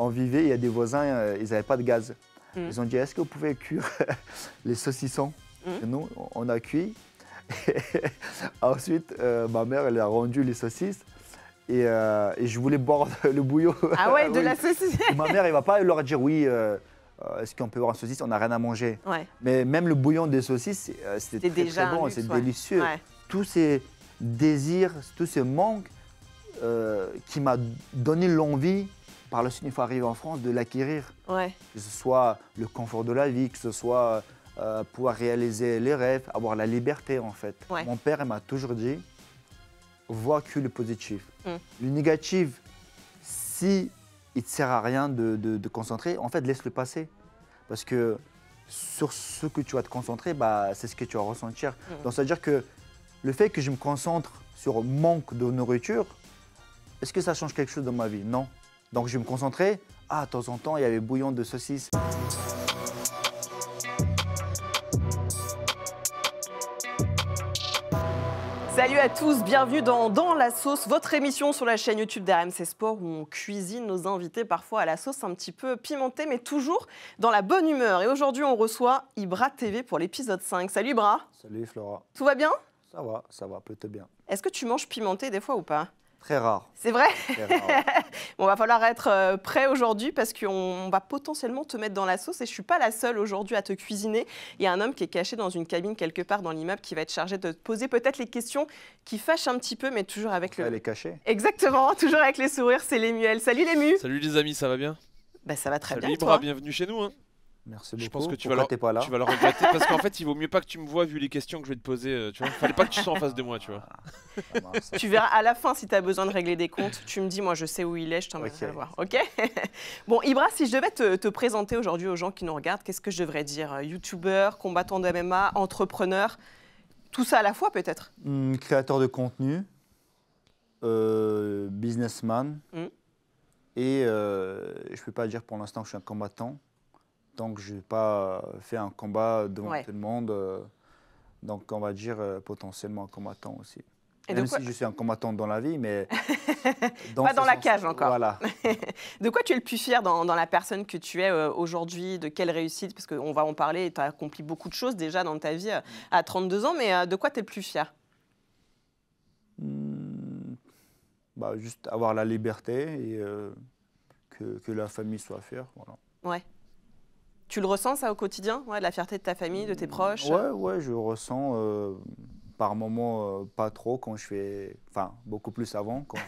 on vivait, il y a des voisins, ils n'avaient pas de gaz. Ils ont dit, est-ce que vous pouvez cuire les saucissons? Et nous, on a cuit. Ensuite, ma mère, elle a rendu les saucisses. Et je voulais boire le bouillon. Ah ouais, de Oui. la saucisse. Et ma mère, elle ne va pas leur dire, oui, est-ce qu'on peut boire une saucisse? On n'a rien à manger. Ouais. Mais même le bouillon des saucisses, c'était très, déjà très bon, un luxe, c'est ouais. délicieux. Ouais. Tous ces désirs, tous ces manques qui m'a donné l'envie, par la suite, une fois arrivé en France, de l'acquérir. Ouais. Que ce soit le confort de la vie, que ce soit pouvoir réaliser les rêves, avoir la liberté en fait. Ouais. Mon père il m'a toujours dit, vois que le positif. Le négatif, si il ne te sert à rien de concentrer, en fait laisse-le passer. Parce que sur ce que tu vas te concentrer, bah, c'est ce que tu vas ressentir. Donc ça veut dire que le fait que je me concentre sur manque de nourriture, est-ce que ça change quelque chose dans ma vie? Non. Donc je vais me concentrer. Ah, de temps en temps, il y avait bouillon de saucisses. Salut à tous, bienvenue dans La Sauce, votre émission sur la chaîne YouTube d'RMC Sport où on cuisine nos invités parfois à la sauce un petit peu pimentée, mais toujours dans la bonne humeur. Et aujourd'hui, on reçoit Ibra TV pour l'épisode 5. Salut Ibra. Salut Flora. Tout va bien? Ça va plutôt bien. Est-ce que tu manges pimenté des fois ou pas? Très rare. C'est vrai? Très rare. Bon, va falloir être prêt aujourd'hui parce qu'on va potentiellement te mettre dans la sauce et je suis pas la seule aujourd'hui à te cuisiner. Il y a un homme qui est caché dans une cabine quelque part dans l'immeuble qui va être chargé de te poser peut-être les questions qui fâchent un petit peu, mais toujours avec Elle est cachée. Exactement, toujours avec les sourires, c'est Lemuel. Salut Lému. Salut les amis, ça va bien? Bah ça va très Salut bien. Ibra, Toi bienvenue chez nous. Hein. Merci beaucoup. Je pense que Pourquoi t'es pas là? tu vas le regretter parce qu'en fait, il vaut mieux pas que tu me vois vu les questions que je vais te poser. Tu vois, fallait pas que tu sois en face de moi, tu vois. Ça marche, ça. Tu verras à la fin si tu as besoin de régler des comptes. Tu me dis, moi je sais où il est, je t'emmènerai le voir. Ok. Bon, Ibra, si je devais te présenter aujourd'hui aux gens qui nous regardent, qu'est-ce que je devrais dire? Youtubeur, combattant de MMA, entrepreneur, tout ça à la fois peut-être? Créateur de contenu, businessman. Et je ne peux pas dire pour l'instant que je suis un combattant. Donc je n'ai pas fait un combat devant tout le monde. Donc on va dire potentiellement un combattant aussi. Et même si je suis un combattant dans la vie, mais pas dans la cage encore. Voilà. De quoi tu es le plus fier dans la personne que tu es aujourd'hui? De quelle réussite? Parce qu'on va en parler, tu as accompli beaucoup de choses déjà dans ta vie à 32 ans, mais de quoi tu es le plus fier? Bah, juste avoir la liberté et que la famille soit fière. Voilà. Ouais. Tu le ressens ça au quotidien, ouais, la fierté de ta famille, de tes proches? Ouais, je ressens par moments pas trop quand je fais, enfin beaucoup plus avant, quand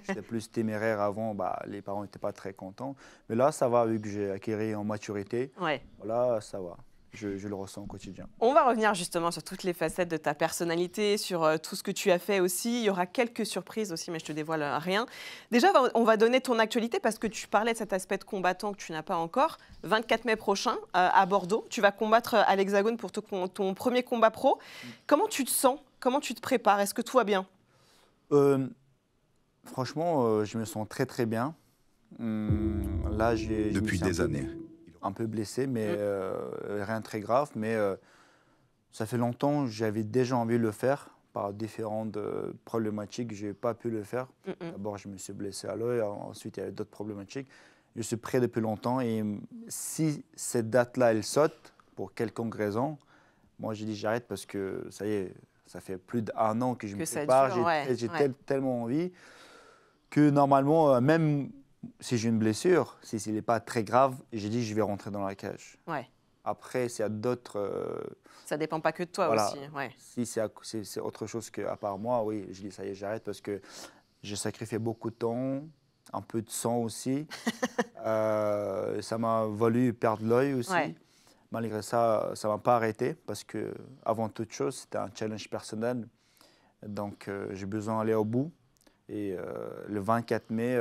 j'étais plus téméraire avant, bah, les parents n'étaient pas très contents. Mais là ça va vu que j'ai acquis en maturité. Ouais. Voilà, ça va. Je le ressens au quotidien. On va revenir justement sur toutes les facettes de ta personnalité, sur tout ce que tu as fait aussi. Il y aura quelques surprises aussi, mais je te dévoile rien. Déjà, on va donner ton actualité parce que tu parlais de cet aspect de combattant que tu n'as pas encore. 24 mai prochain, à Bordeaux, tu vas combattre à l'Hexagone pour ton premier combat pro. Comment tu te sens? Comment tu te prépares? Est-ce que tout va bien? Franchement, je me sens très très bien. Là, Depuis des années. Un peu blessé, mais rien de très grave. Mais ça fait longtemps, j'avais déjà envie de le faire. Par différentes problématiques, je n'ai pas pu le faire. D'abord, je me suis blessé à l'œil. Ensuite, il y avait d'autres problématiques. Je suis prêt depuis longtemps. Et si cette date-là, elle saute, pour quelconque raison, moi, j'ai dit j'arrête parce que ça y est, ça fait plus d'1 an que je me prépare. J'ai tellement envie que normalement, même si j'ai une blessure, si ce n'est pas très grave, j'ai dit je vais rentrer dans la cage. Ouais. Après, s'il y a d'autres... ça ne dépend pas que de toi voilà, aussi. Ouais. Si c'est autre chose qu'à part moi, oui, je dis ça y est, j'arrête parce que j'ai sacrifié beaucoup de temps, un peu de sang aussi. Ça m'a valu perdre l'œil aussi. Ouais. Malgré ça, ça ne m'a pas arrêté parce que avant toute chose, c'était un challenge personnel. Donc, j'ai besoin d'aller au bout. Et le 24 mai...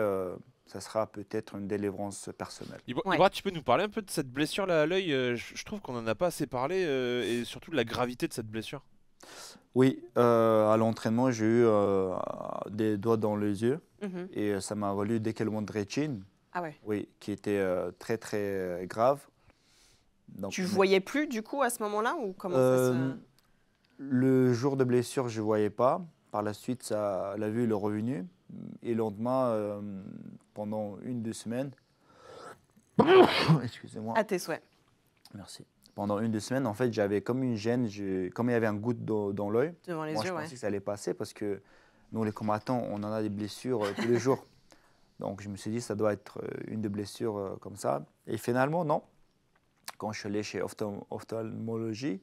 ça sera peut-être une délivrance personnelle. Ibra, tu peux nous parler un peu de cette blessure-là à l'œil? Je trouve qu'on n'en a pas assez parlé et surtout de la gravité de cette blessure. Oui, à l'entraînement, j'ai eu des doigts dans les yeux et ça m'a valu décalement de rétine. Ah ouais. Oui, qui était très très grave. Donc, tu ne voyais plus du coup à ce moment-là ou comment ça se... Le jour de blessure, je ne voyais pas. Par la suite, la vue est revenue. Et le lendemain, pendant 1-2 semaines, Excusez-moi. À tes souhaits. Merci. Pendant 1 2 semaines, en fait, j'avais comme une gêne, comme il y avait un goutte dans l'œil. Devant les Moi, yeux, je ouais. pensais que ça allait passer parce que nous, les combattants, on en a des blessures tous les jours. Donc, je me suis dit, ça doit être une des blessures comme ça. Et finalement, non. Quand je suis allé chez ophtalmologie,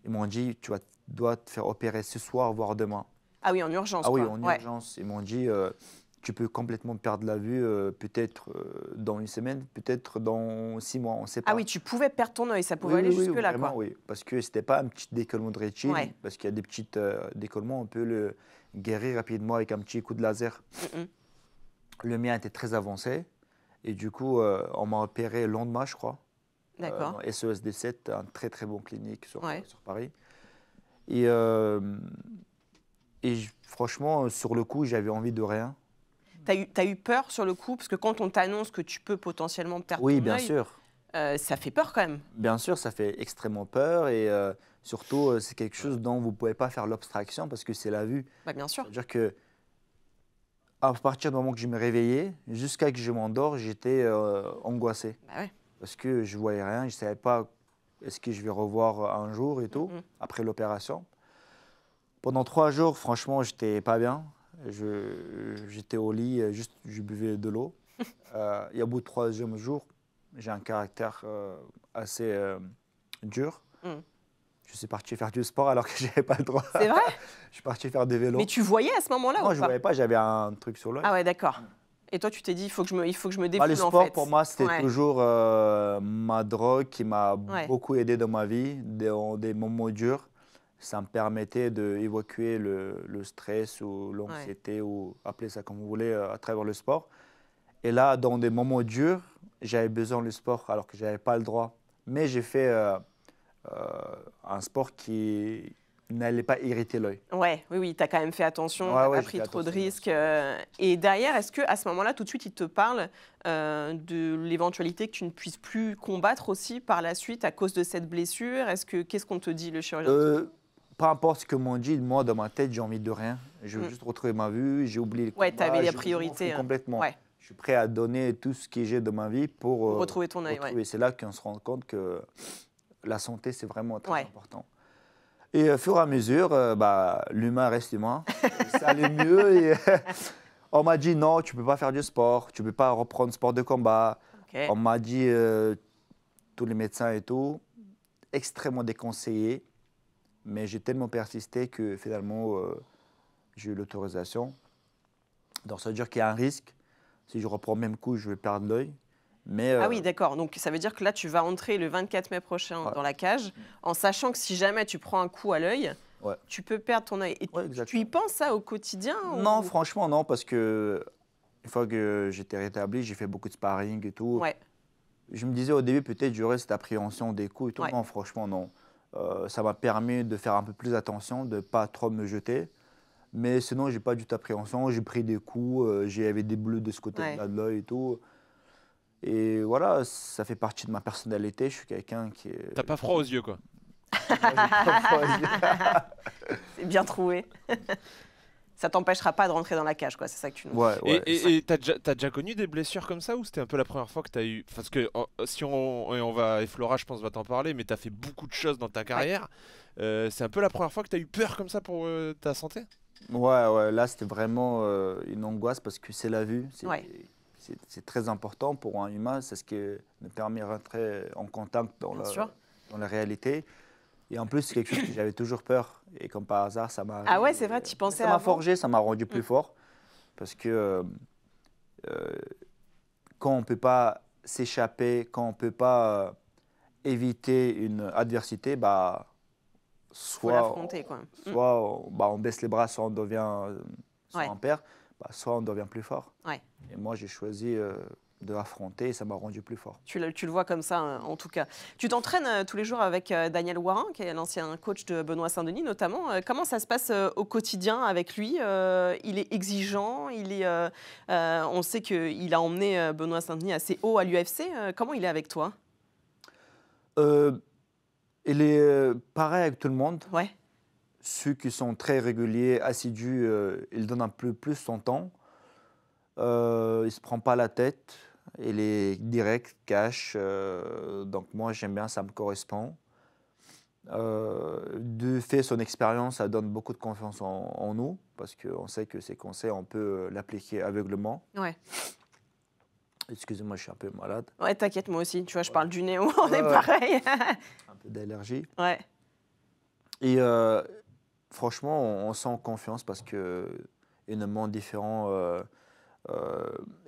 ils m'ont dit, dois te faire opérer ce soir, voire demain. Ah oui, en urgence, Ah oui, quoi. en Ouais. urgence. Ils m'ont dit, tu peux complètement perdre la vue, peut-être dans 1 semaine, peut-être dans 6 mois, on ne sait pas. Ah oui, tu pouvais perdre ton œil, ça pouvait Oui, aller oui, oui, jusque-là, vraiment, quoi. oui. Parce que ce n'était pas un petit décollement de rétine, Ouais. parce qu'il y a des petits décollements, on peut le guérir rapidement avec un petit coup de laser. Le mien était très avancé, et du coup, on m'a opéré le lendemain, je crois, D'accord. dans SESD7, un très très bon clinique sur Ouais. Paris. Et, franchement, sur le coup, j'avais envie de rien. T'as eu peur sur le coup? Parce que quand on t'annonce que tu peux potentiellement perdre Oui, ton bien œil, sûr. ça fait peur quand même. Bien sûr, ça fait extrêmement peur, et surtout, c'est quelque chose dont vous ne pouvez pas faire l'abstraction, parce que c'est la vue. Bah, bien sûr. C'est-à-dire que à partir du moment que je me réveillais, jusqu'à que je m'endors, j'étais angoissé. Bah ouais. Parce que je ne voyais rien, je ne savais pas est-ce que je vais revoir un jour et tout, après l'opération. Pendant 3 jours, franchement, j'étais pas bien. J'étais au lit, juste je buvais de l'eau. Et au bout du 3e jour, j'ai un caractère assez dur. Je suis parti faire du sport alors que je n'avais pas le droit. C'est vrai? Je suis parti faire des vélos. Mais tu voyais à ce moment-là Non, ou je ne pas? voyais pas, j'avais un truc sur l'œil. Ah ouais, d'accord. Et toi, tu t'es dit, il faut que je me Bah, défoule, le en sport, fait. pour moi, c'était Ouais. toujours ma drogue qui m'a Ouais. beaucoup aidé dans ma vie, dans des moments durs. Ça me permettait d'évacuer le stress ou l'anxiété, ou appelez ça comme vous voulez, à travers le sport. Et là, dans des moments durs, j'avais besoin du sport alors que je n'avais pas le droit. Mais j'ai fait un sport qui n'allait pas irriter l'œil. Ouais, oui, tu as quand même fait attention, Ouais, tu ouais, pas j'ai pris fait trop de attention, bien risques. sûr. Et derrière, est-ce qu'à ce moment-là, tout de suite, il te parle de l'éventualité que tu ne puisses plus combattre aussi par la suite à cause de cette blessure? Qu'est-ce qu'on te dit, le chirurgien? Peu importe ce que m'ont dit, moi, dans ma tête, j'ai envie de rien. Je veux juste retrouver ma vue, j'ai oublié les Ouais, tu avais combats, les je m'en priorités. fous complètement. Ouais, Je suis prêt à donner tout ce que j'ai de ma vie pour pour retrouver ton œil. Ouais. C'est là qu'on se rend compte que la santé, c'est vraiment très Ouais. important. Et au fur et à mesure, l'humain reste humain. Ça allait mieux. Et on m'a dit non, tu ne peux pas faire du sport, tu ne peux pas reprendre sport de combat. Ok. On m'a dit, tous les médecins et tout, extrêmement déconseillé. Mais j'ai tellement persisté que finalement, j'ai eu l'autorisation. Donc ça veut dire qu'il y a un risque. Si je reprends le même coup, je vais perdre l'œil. Mais, Ah oui, d'accord. Donc ça veut dire que là, tu vas entrer le 24 mai prochain dans la cage, en sachant que si jamais tu prends un coup à l'œil, tu peux perdre ton œil. Et tu y penses ça au quotidien? Non, franchement, non, parce que une fois que j'étais rétabli, j'ai fait beaucoup de sparring et tout. Ouais. Je me disais au début, peut-être j'aurais cette appréhension des coups et tout. Ouais. Non, franchement, non. Ça m'a permis de faire un peu plus attention, de ne pas trop me jeter. Mais sinon, j'ai pas du tout d'appréhension. J'ai pris des coups, j'avais des bleus de ce côté-là de l'œil et tout. Et voilà, ça fait partie de ma personnalité. Je suis quelqu'un qui est... T'as pas froid aux yeux, quoi. Moi, j'ai pas froid aux yeux. C'est bien trouvé. Ça t'empêchera pas de rentrer dans la cage, quoi. C'est ça que tu nous dis. Ouais. Et t'as déjà connu des blessures comme ça, ou c'était un peu la première fois que t'as eu... Parce que si on va... Et Flora, je pense, va t'en parler, mais t'as fait beaucoup de choses dans ta carrière. C'est un peu la première fois que t'as eu peur comme ça pour ta santé? Ouais, là, c'était vraiment une angoisse parce que c'est la vue. C'est très important pour un humain. C'est ce qui me permet de rentrer en contact dans la réalité. Et en plus, c'est quelque chose que j'avais toujours peur. Et comme par hasard, ça m'a... Ah ouais, c'est vrai, tu pensais Ça m'a avant? forgé, ça m'a rendu plus fort. Parce que quand on ne peut pas s'échapper, quand on ne peut pas éviter une adversité, Faut l'affronter, quoi. soit on baisse les bras, soit on devient soit on perd, soit on devient plus fort. Ouais. Et moi, j'ai choisi de l'affronter et ça m'a rendu plus fort. Tu le vois comme ça, en tout cas. Tu t'entraînes tous les jours avec Daniel Warin, qui est l'ancien coach de Benoît Saint-Denis, notamment. Comment ça se passe au quotidien avec lui? Il est exigeant, on sait qu'il a emmené Benoît Saint-Denis assez haut à l'UFC. Comment il est avec toi? Il est pareil avec tout le monde. Ouais. Ceux qui sont très réguliers, assidus, ils donnent un peu plus son temps. Il ne se prend pas la tête. Il est direct, cash. Donc moi, j'aime bien, ça me correspond. De fait, son expérience, ça donne beaucoup de confiance en nous, parce qu'on sait que ses conseils, on peut l'appliquer aveuglement. Ouais. Excusez-moi, je suis un peu malade. Ouais, t'inquiète, moi aussi. Tu vois, je parle du nez, on est pareil. Un peu d'allergie. Ouais. Et franchement, on sent confiance parce que énormément différents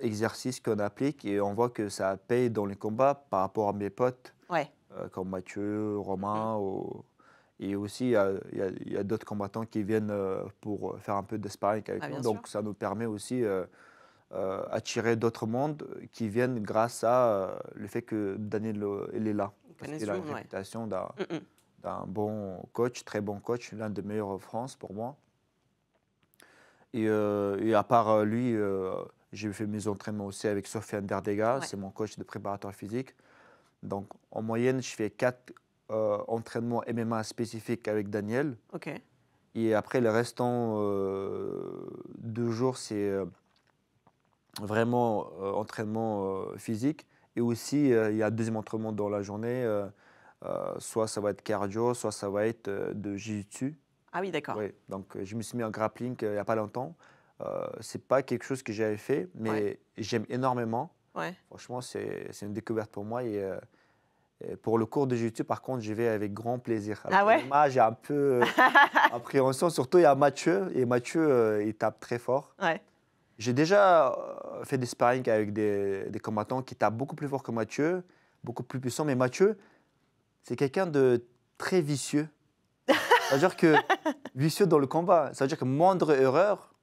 exercices qu'on applique et on voit que ça paye dans les combats par rapport à mes potes. Ouais. Comme Mathieu, Romain, et aussi il y a d'autres combattants qui viennent pour faire un peu de sparring avec nous. Donc ça nous permet aussi attirer d'autres mondes qui viennent grâce à le fait que Daniel il est là. Parce qu'il a une réputation d'un bon coach, très bon coach, l'un des meilleurs en France pour moi. Et à part lui, j'ai fait mes entraînements aussi avec Sofiane Derdega, c'est mon coach de préparateur physique. Donc, en moyenne, je fais 4 entraînements MMA spécifiques avec Daniel. OK. Et après, le restant 2 jours, c'est vraiment entraînement physique. Et aussi, il y a un deuxième entraînement dans la journée. Soit ça va être cardio, soit ça va être de jiu-jitsu. Ah oui, d'accord. Oui, donc je me suis mis en grappling il n'y a pas longtemps. Ce n'est pas quelque chose que j'avais fait, mais j'aime énormément. Ouais. Franchement, c'est une découverte pour moi. Et pour le cours de jiu-jitsu, par contre, j'y vais avec grand plaisir. Ah ouais? J'ai un peu appréhension. Surtout, il y a Mathieu. Et Mathieu, il tape très fort. Ouais. J'ai déjà fait des sparring avec des combattants qui tapent beaucoup plus fort que Mathieu, beaucoup plus puissant. Mais Mathieu, c'est quelqu'un de très vicieux. C'est-à-dire que vicieux dans le combat. C'est-à-dire que moindre erreur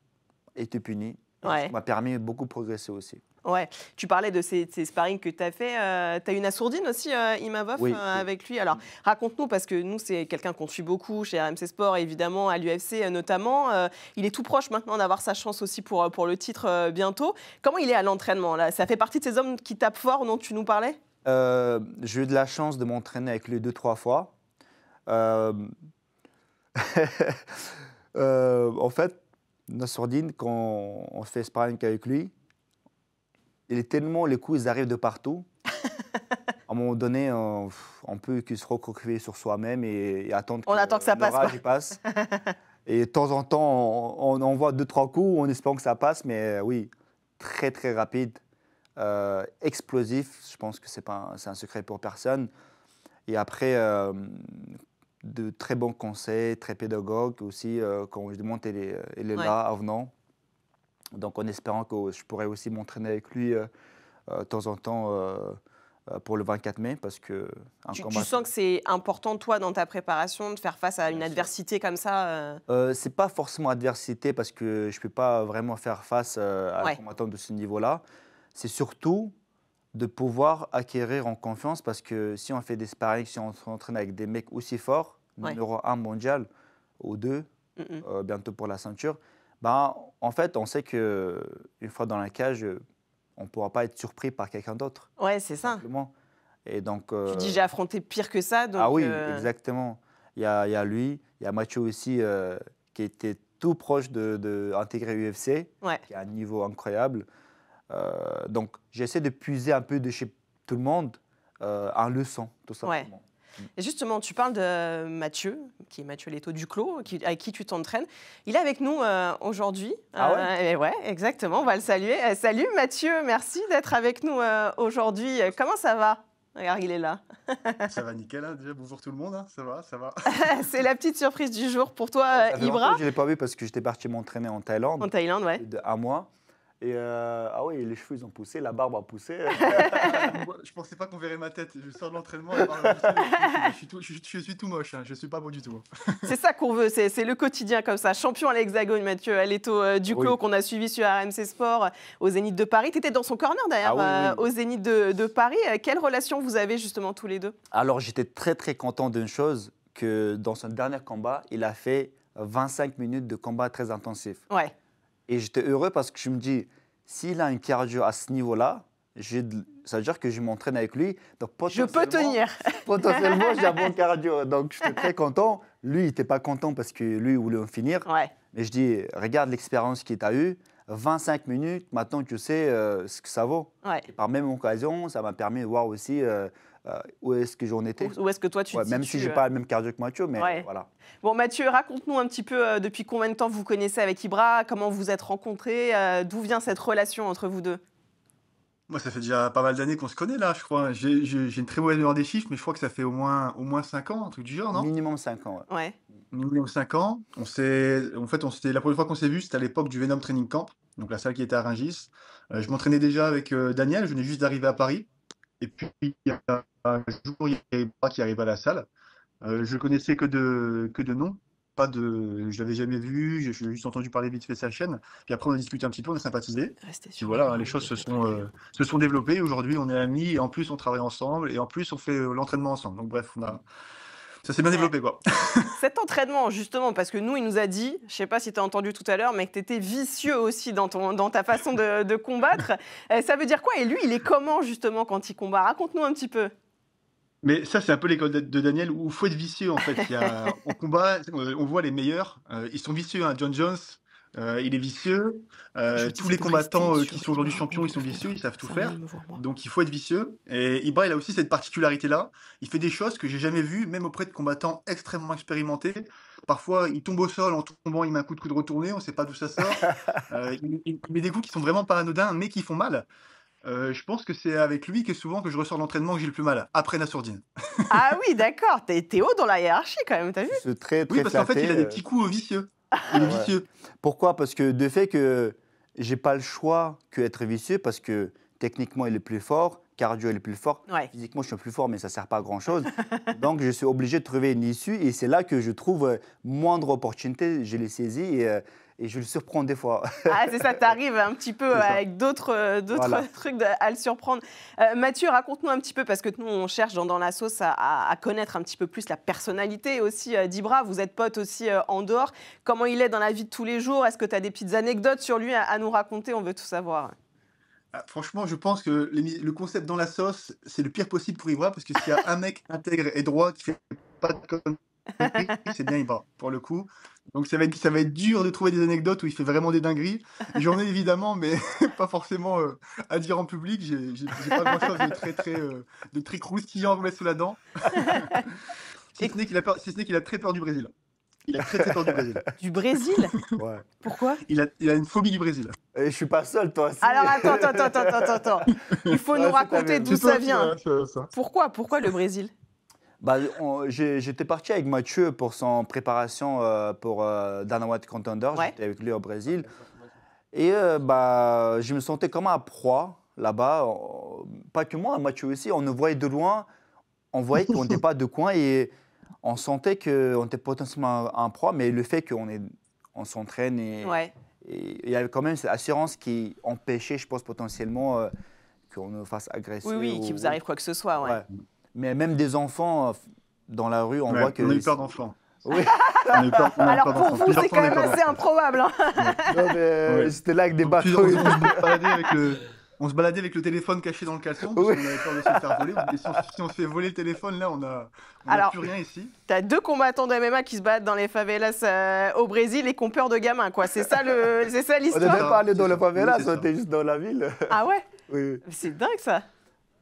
était punie. Ça m'a permis de beaucoup progresser aussi. Ouais, tu parlais de ces sparring que tu as fait. Tu as une assourdine aussi, Imavov, avec lui. Alors, raconte-nous, parce que nous, c'est quelqu'un qu'on suit beaucoup chez RMC Sport, évidemment, à l'UFC notamment. Il est tout proche maintenant d'avoir sa chance aussi pour le titre bientôt. Comment il est à l'entraînement là? Ça fait partie de ces hommes qui tapent fort dont tu nous parlais? J'ai eu de la chance de m'entraîner avec lui 2-3 fois. En fait, Nassourdine, quand on fait sparring avec lui, il est tellement, les coups, ils arrivent de partout. À un moment donné, on peut qu'il se recroqueville sur soi-même et attendre que ça passe. Passe. Et de temps en temps, on envoie 2-3 coups en espérant que ça passe, mais oui, très très rapide, explosif. Je pense que c'est un secret pour personne. Et après, de très bons conseils, très pédagogues aussi. Quand je demande, il est là, avenant. Donc, en espérant que je pourrais aussi m'entraîner avec lui de temps en temps pour le 24 mai. Parce que tu sens que c'est important, toi, dans ta préparation, de faire face à une adversité comme ça Ce n'est pas forcément adversité, parce que je ne peux pas vraiment faire face à un combattant de ce niveau-là. C'est surtout de pouvoir acquérir en confiance, parce que si on fait des sparring, si on s'entraîne avec des mecs aussi forts, numéro 1 mondial ou 2, bientôt pour la ceinture, en fait, on sait qu'une fois dans la cage, on ne pourra pas être surpris par quelqu'un d'autre. Ouais, c'est ça. Simplement. Et donc, tu dis, j'ai affronté pire que ça. Donc, ah oui, exactement. Il y a lui, il y a Mathieu aussi, qui était tout proche d'intégrer UFC, qui a un niveau incroyable. Donc, j'essaie de puiser un peu de chez tout le monde en leçon, tout simplement. Et justement, tu parles de Mathieu, qui est Mathieu Leto Duclos, avec qui tu t'entraînes. Il est avec nous aujourd'hui. Ah ouais? Ouais, exactement, on va le saluer. Salut Mathieu, merci d'être avec nous aujourd'hui. Comment ça va? Regarde, il est là. Ça va nickel, hein. Déjà, bonjour tout le monde, hein. Ça va, ça va. C'est la petite surprise du jour pour toi, Ibra. Je ne l'ai pas vu parce que j'étais parti m'entraîner en Thaïlande. En Thaïlande, ouais. De 1 mois. Et ah oui, les cheveux ils ont poussé, la barbe a poussé. Je pensais pas qu'on verrait ma tête. Je sors de l'entraînement, je suis tout moche, hein. Je suis pas beau du tout. C'est ça qu'on veut, c'est le quotidien comme ça. Champion à l'Hexagone, Mathieu Leto Duclos, qu'on a suivi sur RMC Sport au Zénith de Paris. Tu étais dans son corner d'ailleurs, au Zénith de Paris. Quelle relation vous avez justement tous les deux? Alors j'étais très très content d'une chose, que dans son dernier combat, il a fait 25 minutes de combat très intensif. Ouais. Et j'étais heureux parce que je me dis, s'il a un cardio à ce niveau-là, ça veut dire que je m'entraîne avec lui. Donc je peux tenir. Potentiellement, j'ai un bon cardio. Donc, j'étais très content. Lui, il n'était pas content parce que lui, il voulait en finir. Ouais. Mais je dis, regarde l'expérience qu'il t'a eue. 25 minutes, maintenant tu sais ce que ça vaut. Ouais. Et par même occasion, ça m'a permis de voir aussi où est-ce que j'en étais. Où est-ce que toi tu te Même si situes, je n'ai pas le même cardio que Mathieu, mais voilà. Bon, Mathieu, raconte-nous un petit peu depuis combien de temps vous connaissez avec Ibra, comment vous êtes rencontrés, d'où vient cette relation entre vous deux? Moi, ça fait déjà pas mal d'années qu'on se connaît là, je crois. J'ai une très mauvaise mémoire des chiffres, mais je crois que ça fait au moins 5 ans, un truc du genre, non? Minimum 5 ans. Ouais. Ouais. Minimum 5 ans. La première fois qu'on s'est vu, c'était à l'époque du Venom Training Camp, donc la salle qui était à Rungis. Je m'entraînais déjà avec Daniel, je venais juste d'arriver à Paris. Et puis, il y a un jour, il y a Ibra qui arrive à la salle. Je le connaissais que de nom. Je l'avais jamais vu, j'ai juste entendu parler vite fait de sa chaîne. Puis après, on a discuté un petit peu, on a sympathisé. Puis voilà, les choses se sont développées. Aujourd'hui, on est amis et en plus, on travaille ensemble et en plus, on fait l'entraînement ensemble. Donc bref, ça s'est bien développé, quoi. Cet entraînement, justement, parce que nous, il nous a dit, je ne sais pas si tu as entendu tout à l'heure, mais que tu étais vicieux aussi dans ta façon de combattre. Ça veut dire quoi? Et lui, il est comment, justement, quand il combat? Raconte-nous un petit peu. Mais ça, c'est un peu l'école de Daniel où il faut être vicieux, en fait. En combat, on voit les meilleurs, ils sont vicieux, hein. John Jones, il est vicieux. Tous les combattants qui sont aujourd'hui champions, ils sont vicieux, ils savent tout faire. Donc il faut être vicieux. Et Ibra, il a aussi cette particularité-là. Il fait des choses que j'ai jamais vues, même auprès de combattants extrêmement expérimentés. Parfois, il tombe au sol, en tombant, il met un coup de coude retourné, on ne sait pas d'où ça sort. Il met des coups qui sont vraiment pas anodins, mais qui font mal. Je pense que c'est avec lui que souvent que je ressors de l'entraînement que j'ai le plus mal, après Nassourdine. Ah oui, d'accord, t'es haut dans la hiérarchie quand même, t'as vu? C'est très, très Oui, parce qu'en fait, flatté, il a des petits coups vicieux. Il est vicieux. Pourquoi? Parce que de fait que j'ai pas le choix qu'être vicieux, parce que techniquement il est plus fort, cardio il est plus fort, Ouais. physiquement je suis plus fort, mais ça sert pas à grand chose. Donc je suis obligé de trouver une issue et c'est là que je trouve moindre opportunité, je les saisis et je le surprends des fois. Ah, c'est ça, t'arrives un petit peu C'est ça. avec d'autres Voilà. trucs à le surprendre. Mathieu, raconte-nous un petit peu, parce que nous, on cherche dans la sauce à connaître un petit peu plus la personnalité aussi d'Ibra. Vous êtes potes aussi en dehors. Comment il est dans la vie de tous les jours? Est-ce que tu as des petites anecdotes sur lui à nous raconter? On veut tout savoir. Franchement, je pense que le concept dans la sauce, c'est le pire possible pour Ibra, parce que s'il y a un mec intègre et droit qui fait pas de conneries, c'est bien Ibra, pour le coup. Donc ça va être dur de trouver des anecdotes où il fait vraiment des dingueries. J'en ai évidemment, mais pas forcément à dire en public. J'ai pas grand-chose de très croustillant à me mettre sous la dent. Si ce n'est qu'il a très peur du Brésil. Il a très peur du Brésil. Du Brésil? Ouais. Pourquoi? Il a une phobie du Brésil. Et je suis pas seul, toi aussi. Alors attends. Il faut nous raconter d'où ça vient. Pourquoi le Brésil? J'étais parti avec Mathieu pour son préparation pour Dana White Contender. Ouais. J'étais avec lui au Brésil. Et je me sentais comme un proie là-bas. Pas que moi, Mathieu aussi. On nous voyait de loin. On voyait qu'on n'était pas de coin et on sentait qu'on était potentiellement un proie. Mais le fait qu'on s'entraîne et il y avait quand même cette assurance qui empêchait, je pense, potentiellement qu'on nous fasse agresser. Oui, qu'il vous arrive quoi que ce soit. Ouais. Ouais. Mais même des enfants dans la rue, on voit que... On a eu peur d'enfants. Oui. Alors pour vous, c'est quand même assez improbable. Hein. Non, mais c'était là avec des Puis, bateaux. on se baladait avec le téléphone caché dans le caleçon parce qu'on avait peur de se faire voler. Et si on se fait voler le téléphone, là, on n'a plus rien ici. T'as deux combattants de MMA qui se battent dans les favelas au Brésil et qui ont peur de gamins, quoi. C'est ça On l'histoire. n'était pas allé dans le favela, Oui, c'est on était juste dans la ville. Ah ouais? Oui. C'est dingue ça.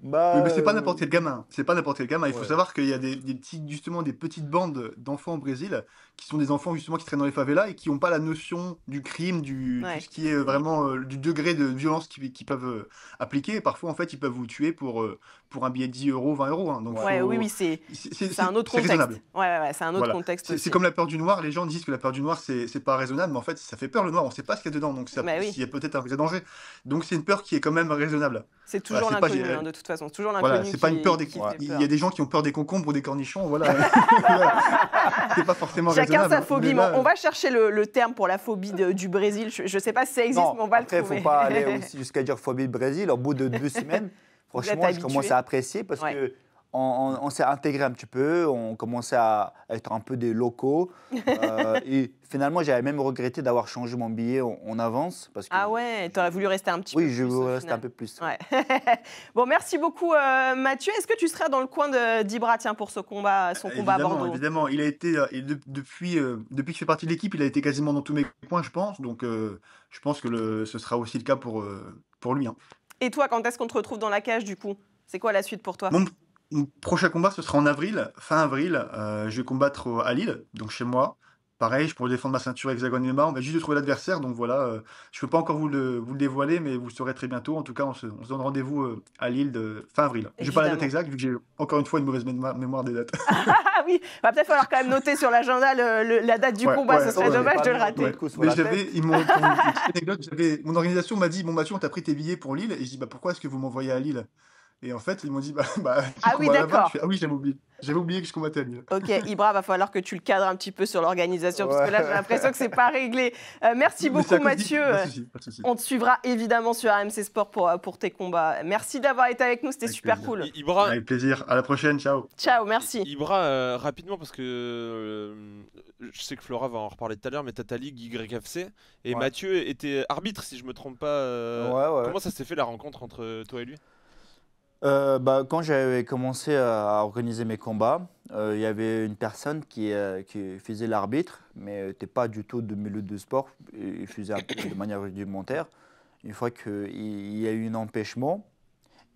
Oui, mais c'est pas n'importe quel gamin. C'est pas n'importe quel gamin. Il faut Ouais. savoir qu'il y a des petites bandes d'enfants au Brésil qui sont des enfants justement qui traînent dans les favelas et qui n'ont pas la notion du crime, Ouais. tout ce qui est vraiment du degré de violence qu'ils peuvent appliquer. Et parfois, en fait, ils peuvent vous tuer pour un billet de 10 euros, 20 euros. Hein. Donc, Oui, c'est un autre c'est contexte. raisonnable. Ouais, c'est un autre Voilà. contexte. C'est aussi. comme la peur du noir. Les gens disent que la peur du noir, c'est pas raisonnable, mais en fait, ça fait peur le noir. On sait pas ce qu'il y a dedans, donc Bah oui. il y a peut-être un vrai danger. Donc, c'est une peur qui est quand même raisonnable. C'est toujours Voilà, c'est l'inconnu, pas- hein, de toute façon. C'est toujours l'inconnu. Voilà, c'est pas une peur des. qui fait Il peur. y a des gens qui ont peur des concombres ou des cornichons, voilà. C'est pas forcément Chacun raisonnable. sa phobie. Mais là, On va chercher le terme pour la phobie du Brésil. Je sais pas si ça existe, Non, mais on va après, le trouver. faut pas aller aussi jusqu'à dire phobie de Brésil. Au bout de 2 semaines, franchement, je habitué. commence à apprécier parce Ouais. que on s'est intégré un petit peu, on commençait à être un peu des locaux. Et finalement, j'avais même regretté d'avoir changé mon billet en avance. Parce que Ah ouais, tu aurais voulu rester un petit peu oui, plus. je au voulais rester final. un peu plus. Ouais. Bon, merci beaucoup Mathieu. Est-ce que tu seras dans le coin d'Ibra tiens, pour son combat à Bordeaux? Évidemment. Il a été, depuis qu'il fait partie de l'équipe, il a été quasiment dans tous mes points, je pense. Donc, je pense que ce sera aussi le cas pour lui, hein. Et toi, quand est-ce qu'on te retrouve dans la cage du coup? C'est quoi la suite pour toi? Mon prochain combat, ce sera en avril, fin avril. Je vais combattre à Lille, donc chez moi. Pareil, je pourrais défendre ma ceinture Hexagone MMA. On va juste de trouver l'adversaire, donc voilà. Je ne peux pas encore vous le dévoiler, mais vous le saurez très bientôt. En tout cas, on se donne rendez-vous à Lille fin avril. Je n'ai pas la date exacte, vu que j'ai encore une fois une mauvaise mémoire des dates. Ah oui, va peut-être falloir quand même noter sur l'agenda la date du combat, ce serait dommage de le rater. Mais mon organisation m'a dit, bon Mathieu, on t'a pris tes billets pour Lille. Et je dis, bah pourquoi est-ce que vous m'envoyez à Lille? Et en fait, ils m'ont dit, ah oui, d'accord. Ah oui, j'avais oublié. J'avais oublié que je combattais à Lille. Ok, Ibra, va falloir que tu le cadres un petit peu sur l'organisation, parce que là, j'ai l'impression que c'est pas réglé. Merci beaucoup, Mathieu. Pas de souci. On te suivra évidemment sur RMC Sport pour tes combats. Merci d'avoir été avec nous, c'était super cool. Ibra, avec plaisir. À la prochaine, ciao. Ciao, merci. Ibra, rapidement, parce que je sais que Flora va en reparler tout à l'heure, mais t'as ta ligue YFC, et Mathieu était arbitre, si je me trompe pas. Comment ça s'est fait la rencontre entre toi et lui? Quand j'avais commencé à organiser mes combats, il y avait une personne qui faisait l'arbitre, mais n'était pas du tout de milieu de sport. Il faisait un peu de manière rudimentaire. Une fois qu'il y a eu un empêchement,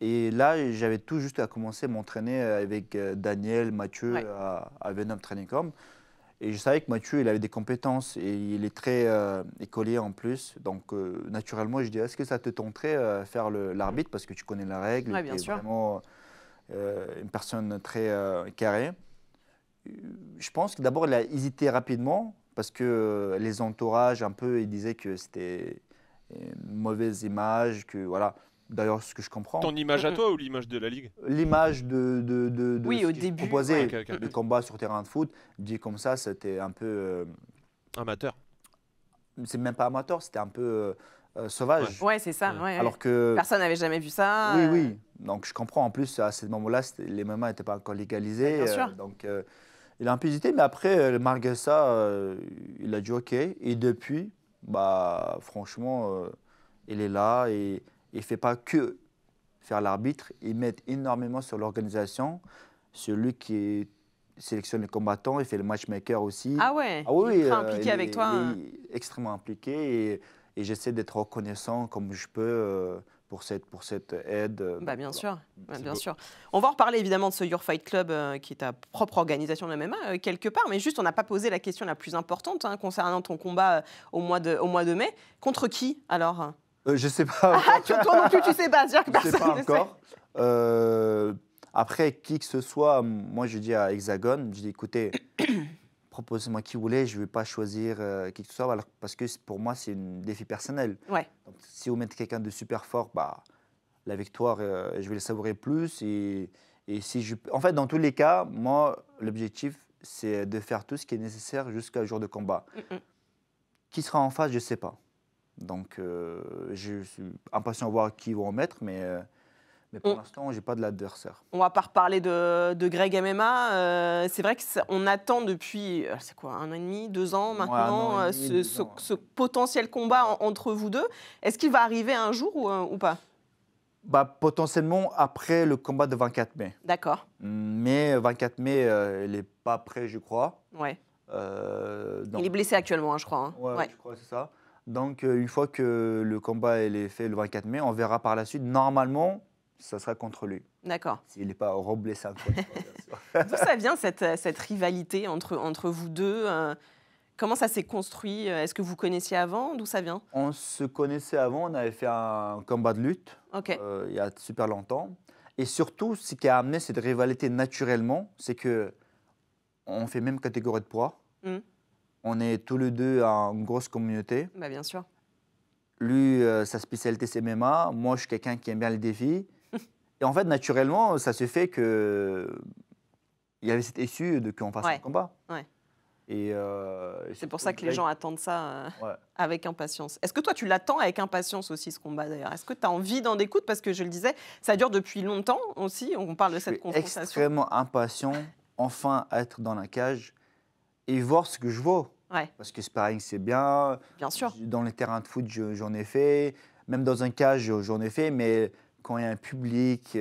et là, j'avais tout juste à commencer à m'entraîner avec Daniel, Mathieu à Venom Training Camp. Et je savais que Mathieu, il avait des compétences et il est très écolier en plus. Donc, naturellement, je dis, est-ce que ça te tenterait faire l'arbitre parce que tu connais la règle, bien tu es sûr. vraiment une personne très carrée. Je pense que d'abord, il a hésité rapidement parce que les entourages, un peu, ils disaient que c'était une mauvaise image, que voilà. D'ailleurs, ce que je comprends. Ton image à toi ou l'image de la ligue? L'image de oui, ce au qui début, proposait le combat sur terrain de foot, dit comme ça, c'était un peu amateur. C'est même pas amateur, c'était un peu sauvage. Ouais, c'est ça. Alors que personne n'avait jamais vu ça. Oui. Donc je comprends. En plus, à ce moment-là, les MMA n'étaient pas encore légalisés. Bien sûr. Donc il a un peu hésité, mais après, malgré ça, il a dit OK. Et depuis, franchement, il est là et il ne fait pas que faire l'arbitre. Il met énormément sur l'organisation. Celui qui sélectionne les combattants, il fait le matchmaker aussi. Ah ouais, oui, il est très impliqué avec toi. Il est extrêmement impliqué et j'essaie d'être reconnaissant comme je peux pour cette aide. Bien sûr. On va en reparler évidemment de ce Your Fight Club qui est ta propre organisation de MMA quelque part, mais juste on n'a pas posé la question la plus importante concernant ton combat au mois de mai. Contre qui alors? Je sais pas. Toi non plus tu sais pas, dire que personne ne sait pas ne encore. Après, qui que ce soit, moi je dis à Hexagone, je dis écoutez, proposez-moi qui vous voulez, je ne vais pas choisir qui que ce soit, parce que pour moi c'est un défi personnel. Ouais. Donc, si vous mettez quelqu'un de super fort, la victoire, je vais le savourer plus. Et si en fait, dans tous les cas, moi, l'objectif, c'est de faire tout ce qui est nécessaire jusqu'au jour de combat. Qui sera en face, je ne sais pas. Donc, je suis impatient de voir qui ils vont en mettre, mais pour l'instant, je n'ai pas de l'adversaire. On ne va pas reparler de Greg MMA. C'est vrai qu'on attend depuis, c'est quoi, 1 an et demi, 2 ans maintenant, ce potentiel combat entre vous deux. Est-ce qu'il va arriver un jour ou pas? Potentiellement après le combat de 24 mai. D'accord. Mais 24 mai, il n'est pas prêt, je crois. Ouais. Donc, il est blessé actuellement, je crois. Ouais, je crois que c'est ça. Donc, une fois que le combat est fait le 24 mai, on verra par la suite. Normalement, ça sera contre lui. D'accord. S'il n'est pas reblessé encore. D'où ça vient cette rivalité entre vous deux? Comment ça s'est construit? Est-ce que vous connaissiez avant? D'où ça vient? On se connaissait avant, on avait fait un combat de lutte il y a super longtemps. Et surtout, ce qui a amené cette rivalité naturellement, c'est qu'on fait même catégorie de poids. On est tous les deux en grosse communauté. Bien sûr. Lui, sa spécialité, c'est MMA. Moi, je suis quelqu'un qui aime bien les défis. Et en fait, naturellement, ça se fait qu'il y avait cette issue de qu'on fasse un combat. Ouais. C'est pour ça que les gens attendent ça Ouais. avec impatience. Est-ce que toi, tu l'attends avec impatience aussi, ce combat d'ailleurs? Est-ce que tu as envie d'en découdre? Parce que je le disais, ça dure depuis longtemps aussi. On parle de cette confrontation. Extrêmement impatient, enfin être dans la cage et voir ce que je vaux. Ouais, Parce que sparring, c'est bien. bien sûr. Dans les terrains de foot, j'en ai fait. Même dans un cage, j'en ai fait. Mais quand il y a un public,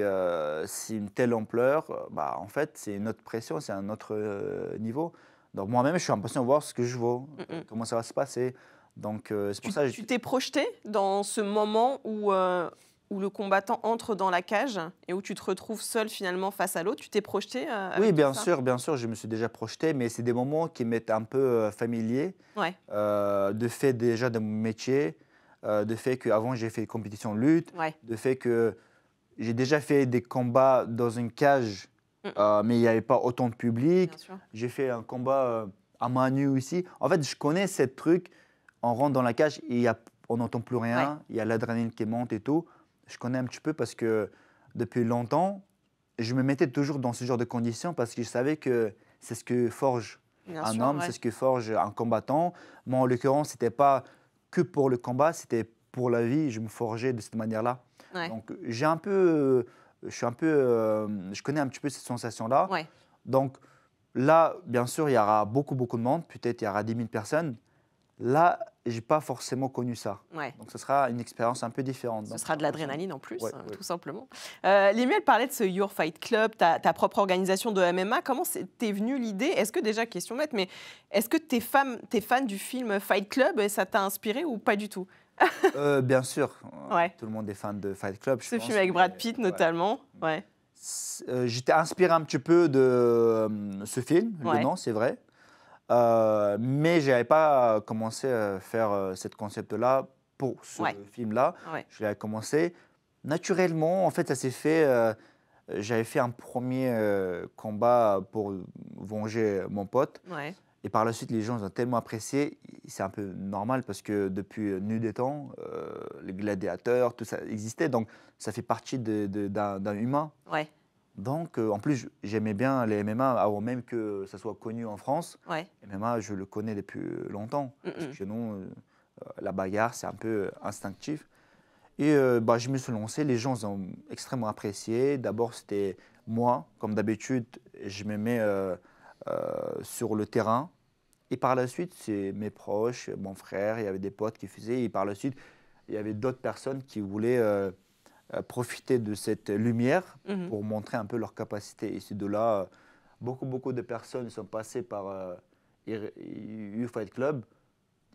c'est une telle ampleur, bah, en fait, c'est une autre pression, c'est un autre niveau. Donc moi-même, je suis impatient de voir ce que je vaux, comment ça va se passer. Donc c'est pour ça que Tu t'es projeté dans ce moment où le combattant entre dans la cage et où tu te retrouves seul finalement face à l'autre. Tu t'es projeté Oui, avec bien ça? sûr, je me suis déjà projeté, mais c'est des moments qui m'étaient un peu familiers, Ouais, de fait déjà de mon métier, de fait qu'avant j'ai fait des compétitions de lutte, ouais. de fait que j'ai déjà fait des combats dans une cage, mais il n'y avait pas autant de public. Bien sûr. J'ai fait un combat à main nue aussi. En fait, je connais ce truc, on rentre dans la cage, et on n'entend plus rien, il y a l'adrénaline qui monte et tout. Je connais un petit peu parce que depuis longtemps, je me mettais toujours dans ce genre de conditions parce que je savais que c'est ce que forge Bien un sûr, homme, ouais. c'est ce que forge un combattant. Moi, en l'occurrence, ce n'était pas que pour le combat, c'était pour la vie. Je me forgeais de cette manière-là. Ouais. Donc, je connais un petit peu cette sensation-là. Ouais. Donc, là, bien sûr, il y aura beaucoup de monde. Peut-être il y aura 10 000 personnes. Là, je n'ai pas forcément connu ça. Ouais. Donc, ce sera une expérience un peu différente. Ce sera de l'adrénaline en plus, Ouais. tout simplement. Lemuel parlait de ce Your Fight Club, ta propre organisation de MMA. Comment t'es venue l'idée? Est-ce que déjà, question bête, mais est-ce que t'es fan du film Fight Club et ça t'a inspiré ou pas du tout? Bien sûr, Ouais. tout le monde est fan de Fight Club. Ce film avec Brad Pitt notamment. Ouais. J'étais inspiré un petit peu de ce film, le nom, c'est vrai. Mais je n'avais pas commencé à faire cette concept-là pour ce film-là. Ouais. Je l'avais commencé naturellement. En fait, ça s'est fait. J'avais fait un premier combat pour venger mon pote. Ouais. Et par la suite, les gens ont tellement apprécié. C'est un peu normal parce que depuis Nuit des temps, les gladiateurs, tout ça existait. Donc, ça fait partie d'un humain. Ouais. Donc, en plus, j'aimais bien les MMA avant même que ça soit connu en France. Ouais. MMA, je le connais depuis longtemps. Parce que chez nous, la bagarre, c'est un peu instinctif. Et je me suis lancé. Les gens ont extrêmement apprécié. D'abord, c'était moi. Comme d'habitude, je me mets sur le terrain. Et par la suite, c'est mes proches, mon frère, il y avait des potes qui faisaient. Et par la suite, il y avait d'autres personnes qui voulaient profiter de cette lumière pour montrer un peu leur capacité. Et c'est de là, beaucoup de personnes sont passées par Your Fight Club.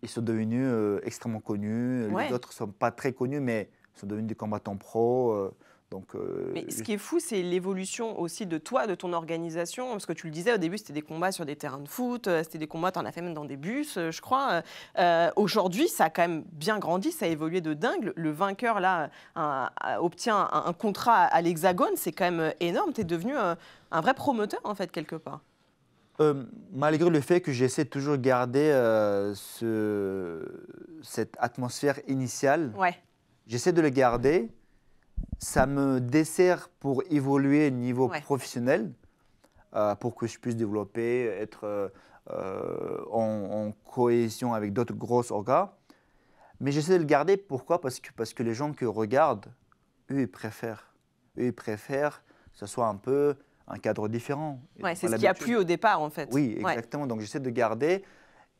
Ils sont devenus extrêmement connus. Ouais. Les autres ne sont pas très connus, mais sont devenus des combattants pros. Mais ce qui est fou, c'est l'évolution aussi de toi, de ton organisation. Parce que tu le disais, au début, c'était des combats sur des terrains de foot, c'était des combats, tu en as fait même dans des bus, je crois. Aujourd'hui, ça a quand même bien grandi, ça a évolué de dingue. Le vainqueur, là, obtient un contrat à l'Hexagone, c'est quand même énorme. Tu es devenu un vrai promoteur, en fait, quelque part. Malgré le fait que j'essaie toujours de garder cette atmosphère initiale, j'essaie de le garder. Ça me dessert pour évoluer au niveau professionnel, pour que je puisse développer, être en cohésion avec d'autres grosses orgas. Mais j'essaie de le garder, pourquoi? Parce que les gens qui regardent, eux, ils préfèrent. Eux, ils préfèrent que ce soit un peu un cadre différent. Ouais, c'est ce qui a plu au départ, en fait. Oui, exactement. Donc, j'essaie de garder.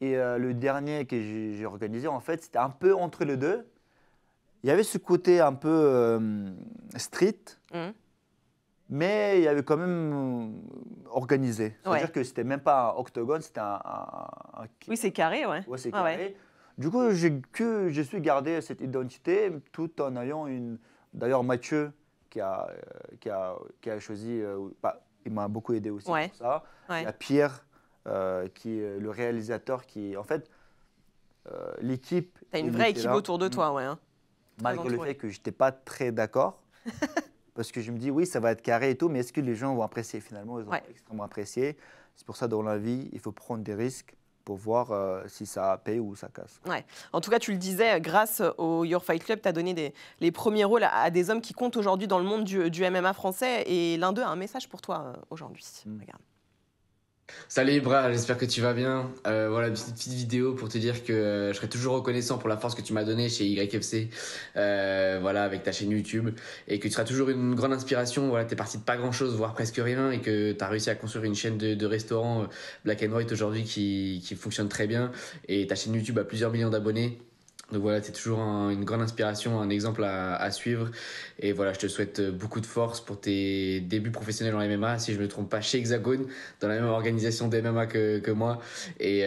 Et le dernier que j'ai organisé, en fait, c'était un peu entre les deux. Il y avait ce côté un peu street, mais il y avait quand même organisé. C'est-à-dire que c'était même pas un octogone, c'était un oui, c'est carré, ouais. Ouais, c'est carré. Ouais. Du coup, je suis gardé cette identité tout en ayant une... D'ailleurs, Mathieu, qui a choisi... il m'a beaucoup aidé aussi pour ça. Il y a Pierre, qui est le réalisateur, qui... En fait, l'équipe... Tu as une vraie équipe autour de toi, ouais. Malgré le fait que je n'étais pas très d'accord, parce que je me dis, oui, ça va être carré et tout, mais est-ce que les gens vont apprécier? Finalement, ils ont extrêmement apprécié. C'est pour ça, dans la vie, il faut prendre des risques pour voir si ça paye ou ça casse. Ouais. En tout cas, tu le disais, grâce au Your Fight Club, tu as donné les premiers rôles à des hommes qui comptent aujourd'hui dans le monde du MMA français. Et l'un d'eux a un message pour toi aujourd'hui. Regarde. Salut Ibra, j'espère que tu vas bien. Voilà, petite vidéo pour te dire que je serai toujours reconnaissant pour la force que tu m'as donnée chez YFC, voilà, avec ta chaîne YouTube, et que tu seras toujours une grande inspiration. Voilà, t'es parti de pas grand chose, voire presque rien, et que tu as réussi à construire une chaîne de restaurants Black and White aujourd'hui qui fonctionne très bien, et ta chaîne YouTube a plusieurs millions d'abonnés. Donc voilà, c'est toujours une grande inspiration, un exemple à suivre. Et voilà, je te souhaite beaucoup de force pour tes débuts professionnels en MMA, si je ne me trompe pas, chez Hexagone, dans la même organisation de MMA que moi. Et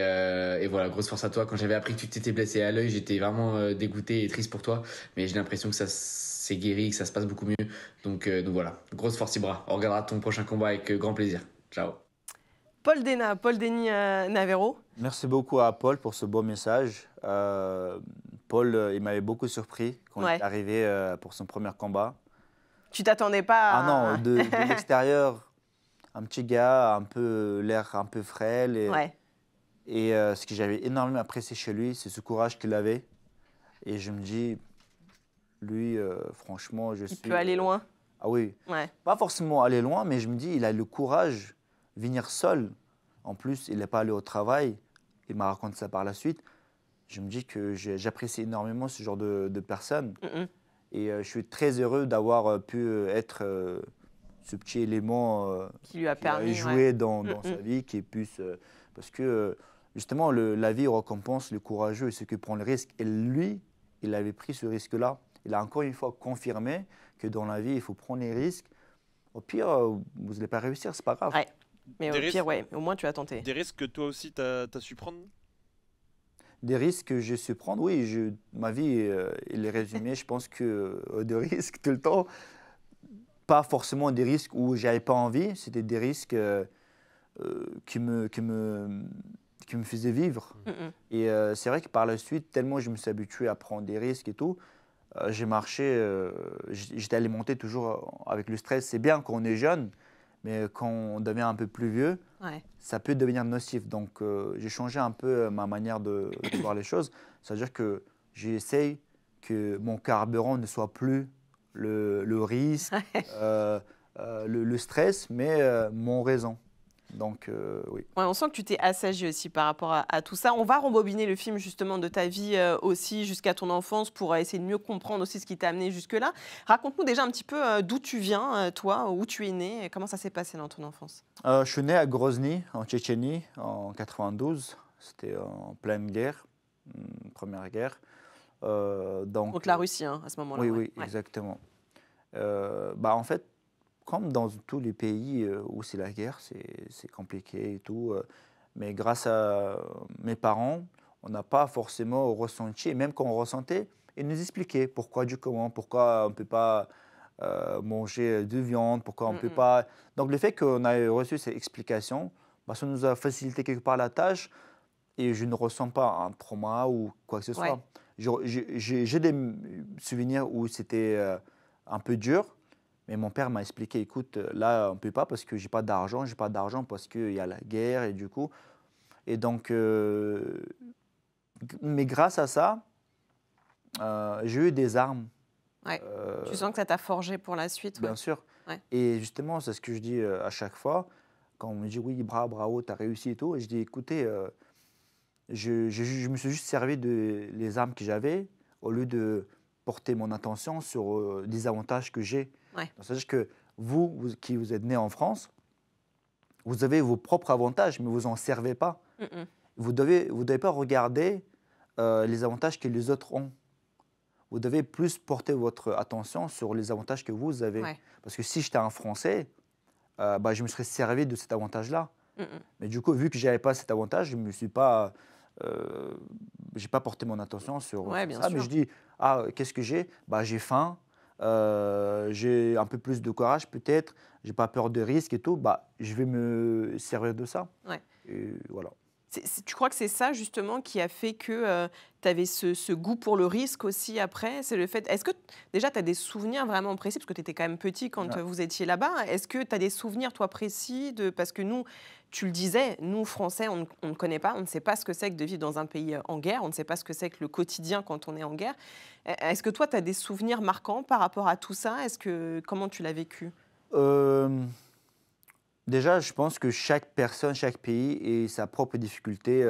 voilà, grosse force à toi. Quand j'avais appris que tu t'étais blessé à l'œil, j'étais vraiment dégoûté et triste pour toi. Mais j'ai l'impression que ça s'est guéri, que ça se passe beaucoup mieux. Donc voilà, grosse force Ibra. On regardera ton prochain combat avec grand plaisir. Ciao. Paul Denis Navarro. Merci beaucoup à Paul pour ce beau message. Paul, il m'avait beaucoup surpris quand il est arrivé pour son premier combat. Tu t'attendais pas à... Ah non, de l'extérieur, un petit gars, l'air un peu frêle. Et ce que j'avais énormément apprécié chez lui, c'est ce courage qu'il avait. Et je me dis, lui, franchement, Il peut aller loin. Ah oui, pas forcément aller loin, mais je me dis, il a le courage de venir seul. En plus, il n'est pas allé au travail. Il m'a raconté ça par la suite. Je me dis que j'apprécie énormément ce genre de personnes. Et je suis très heureux d'avoir pu être ce petit élément qui lui a permis de jouer dans sa vie, qui puisse... parce que justement, la vie récompense le courageux et ceux qui prennent le risque. Et lui, il avait pris ce risque-là. Il a encore une fois confirmé que dans la vie, il faut prendre les risques. Au pire, vous n'allez pas réussir, c'est pas grave. Ouais. Mais au pire, au moins tu as tenté. Des risques que toi aussi, tu as su prendre? Des risques que j'ai su prendre, oui. Ma vie, il est résumé, je pense que de risques tout le temps. Pas forcément des risques où j'avais pas envie, c'était des risques qui me faisaient vivre. Et c'est vrai que par la suite, tellement je me suis habitué à prendre des risques et tout, j'ai marché, j'étais alimenté toujours avec le stress. C'est bien quand on est jeune, mais quand on devient un peu plus vieux, ça peut devenir nocif. Donc, j'ai changé un peu ma manière de voir les choses. C'est-à-dire que j'essaye que mon carburant ne soit plus le risque, le stress, mais mon raison. Donc, oui. On sent que tu t'es assagi aussi par rapport à tout ça. On va rembobiner le film justement de ta vie aussi jusqu'à ton enfance pour essayer de mieux comprendre aussi ce qui t'a amené jusque-là. Raconte-nous déjà un petit peu d'où tu viens, toi, où tu es né, et comment ça s'est passé dans ton enfance. Je suis né à Grozny, en Tchétchénie, en 92. C'était en pleine guerre, première guerre. Contre la Russie, à ce moment-là. Oui, exactement. En fait, comme dans tous les pays où c'est la guerre, c'est compliqué et tout. Mais grâce à mes parents, on n'a pas forcément ressenti. Et même quand on ressentait, ils nous expliquaient pourquoi du comment, pourquoi on ne peut pas manger de viande, pourquoi on ne peut pas... Donc le fait qu'on ait reçu ces explications, ça nous a facilité quelque part la tâche. Et je ne ressens pas un trauma ou quoi que ce soit. J'ai des souvenirs où c'était un peu dur. Mais mon père m'a expliqué, écoute, là, on ne peut pas parce que j'ai pas d'argent parce qu'il y a la guerre et du coup. Et donc, mais grâce à ça, j'ai eu des armes. Tu sens que ça t'a forgé pour la suite? Bien sûr. Et justement, c'est ce que je dis à chaque fois. Quand on me dit, oui, bravo, tu as réussi et tout. Et je dis, écoutez, je me suis juste servi des armes que j'avais au lieu de porter mon attention sur les avantages que j'ai. C'est-à-dire que vous qui vous êtes né en France, vous avez vos propres avantages, mais vous n'en servez pas. Vous ne devez pas regarder les avantages que les autres ont. Vous devez plus porter votre attention sur les avantages que vous avez. Parce que si j'étais un Français, je me serais servi de cet avantage-là. Mais du coup, vu que je n'avais pas cet avantage, je ne me suis pas... j'ai pas porté mon attention sur ça. Mais je dis, qu'est-ce que j'ai? J'ai faim. J'ai un peu plus de courage peut-être, j'ai pas peur de risque et tout, je vais me servir de ça. Et voilà. Tu crois que c'est ça justement qui a fait que tu avais ce goût pour le risque aussi après? C'est le fait. Est-ce que déjà tu as des souvenirs vraiment précis, parce que tu étais quand même petit quand vous étiez là-bas? Est-ce que tu as des souvenirs toi précis parce que nous, tu le disais, nous Français, on ne connaît pas, on ne sait pas ce que c'est que de vivre dans un pays en guerre, on ne sait pas ce que c'est que le quotidien quand on est en guerre. Est-ce que toi tu as des souvenirs marquants par rapport à tout ça? Comment tu l'as vécu? Déjà, je pense que chaque personne, chaque pays a sa propre difficulté.